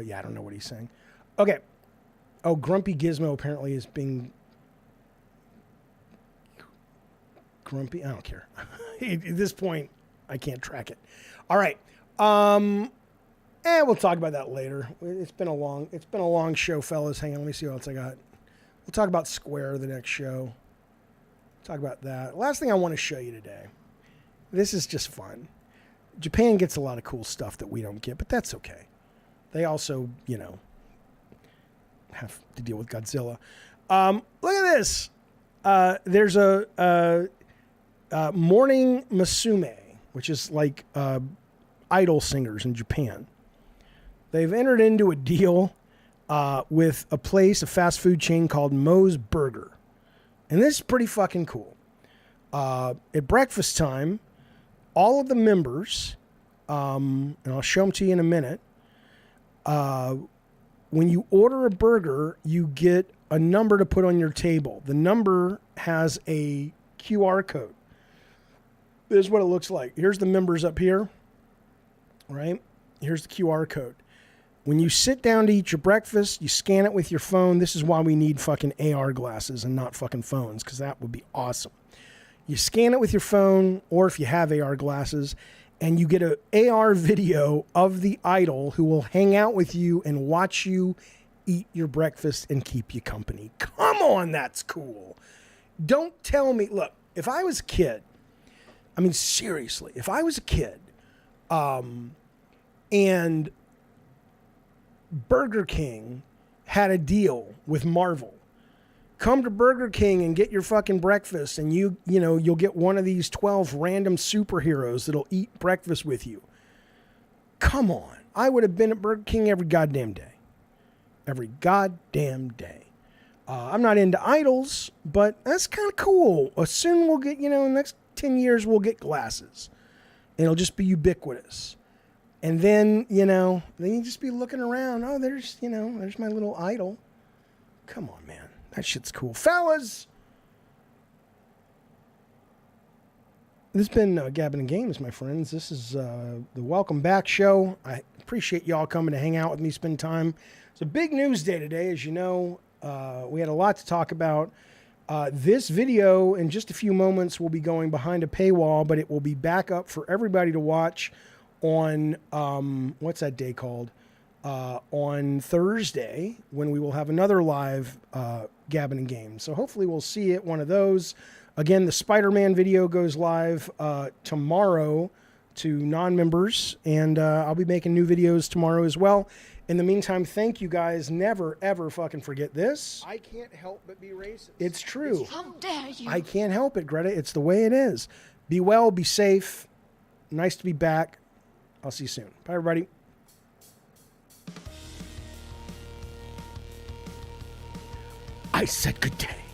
Yeah, I don't know what he's saying. Okay. Oh, Grumpy Gizmo apparently is being grumpy. I don't care. At this point, I can't track it. All right. We'll talk about that later. It's been a long show, fellas. Hang on, let me see what else I got. We'll talk about Square the next show. talk about that. Last thing I want to show you today. This is just fun. Japan gets a lot of cool stuff that we don't get, but that's okay. They also, you know, have to deal with Godzilla. Look at this. There's a Morning Musume, which is like idol singers in Japan. They've entered into a deal with a place, a fast food chain called Moe's Burger. And this is pretty fucking cool. At breakfast time, all of the members, and I'll show them to you in a minute, when you order a burger, you get a number to put on your table. The number has a QR code. This is what it looks like. Here's the members up here, right? Here's the QR code. When you sit down to eat your breakfast, you scan it with your phone. This is why we need fucking AR glasses and not fucking phones, because that would be awesome. You scan it with your phone, or if you have AR glasses, and you get an AR video of the idol who will hang out with you and watch you eat your breakfast and keep you company. Come on, that's cool. Don't tell me, look, if I was a kid, I mean, seriously, if I was a kid, and Burger King had a deal with Marvel, come to Burger King and get your fucking breakfast, and you know, you'll get one of these 12 random superheroes that'll eat breakfast with you. Come on. I would have been at Burger King every goddamn day. Every goddamn day. I'm not into idols, but that's kind of cool. Soon we'll get, you know, in the next 10 years, we'll get glasses. And it'll just be ubiquitous. And then, you know, then you just be looking around. Oh, there's, you know, there's my little idol. Come on, man. That shit's cool. Fellas! This has been Gabbin and Games, my friends. This is the Welcome Back show. I appreciate y'all coming to hang out with me, spend time. It's a big news day today, as you know. We had a lot to talk about. This video, in just a few moments, will be going behind a paywall, but it will be back up for everybody to watch on, what's that day called? On Thursday, when we will have another live Gabbin and Games. So hopefully we'll see it, one of those. Again, the Spider-Man video goes live tomorrow to non-members, and I'll be making new videos tomorrow as well. In the meantime, thank you guys. Never, ever fucking forget this. I can't help but be racist. It's true. How dare you? I can't help it, Greta. It's the way it is. Be well, be safe. Nice to be back. I'll see you soon. Bye, everybody. I said good day.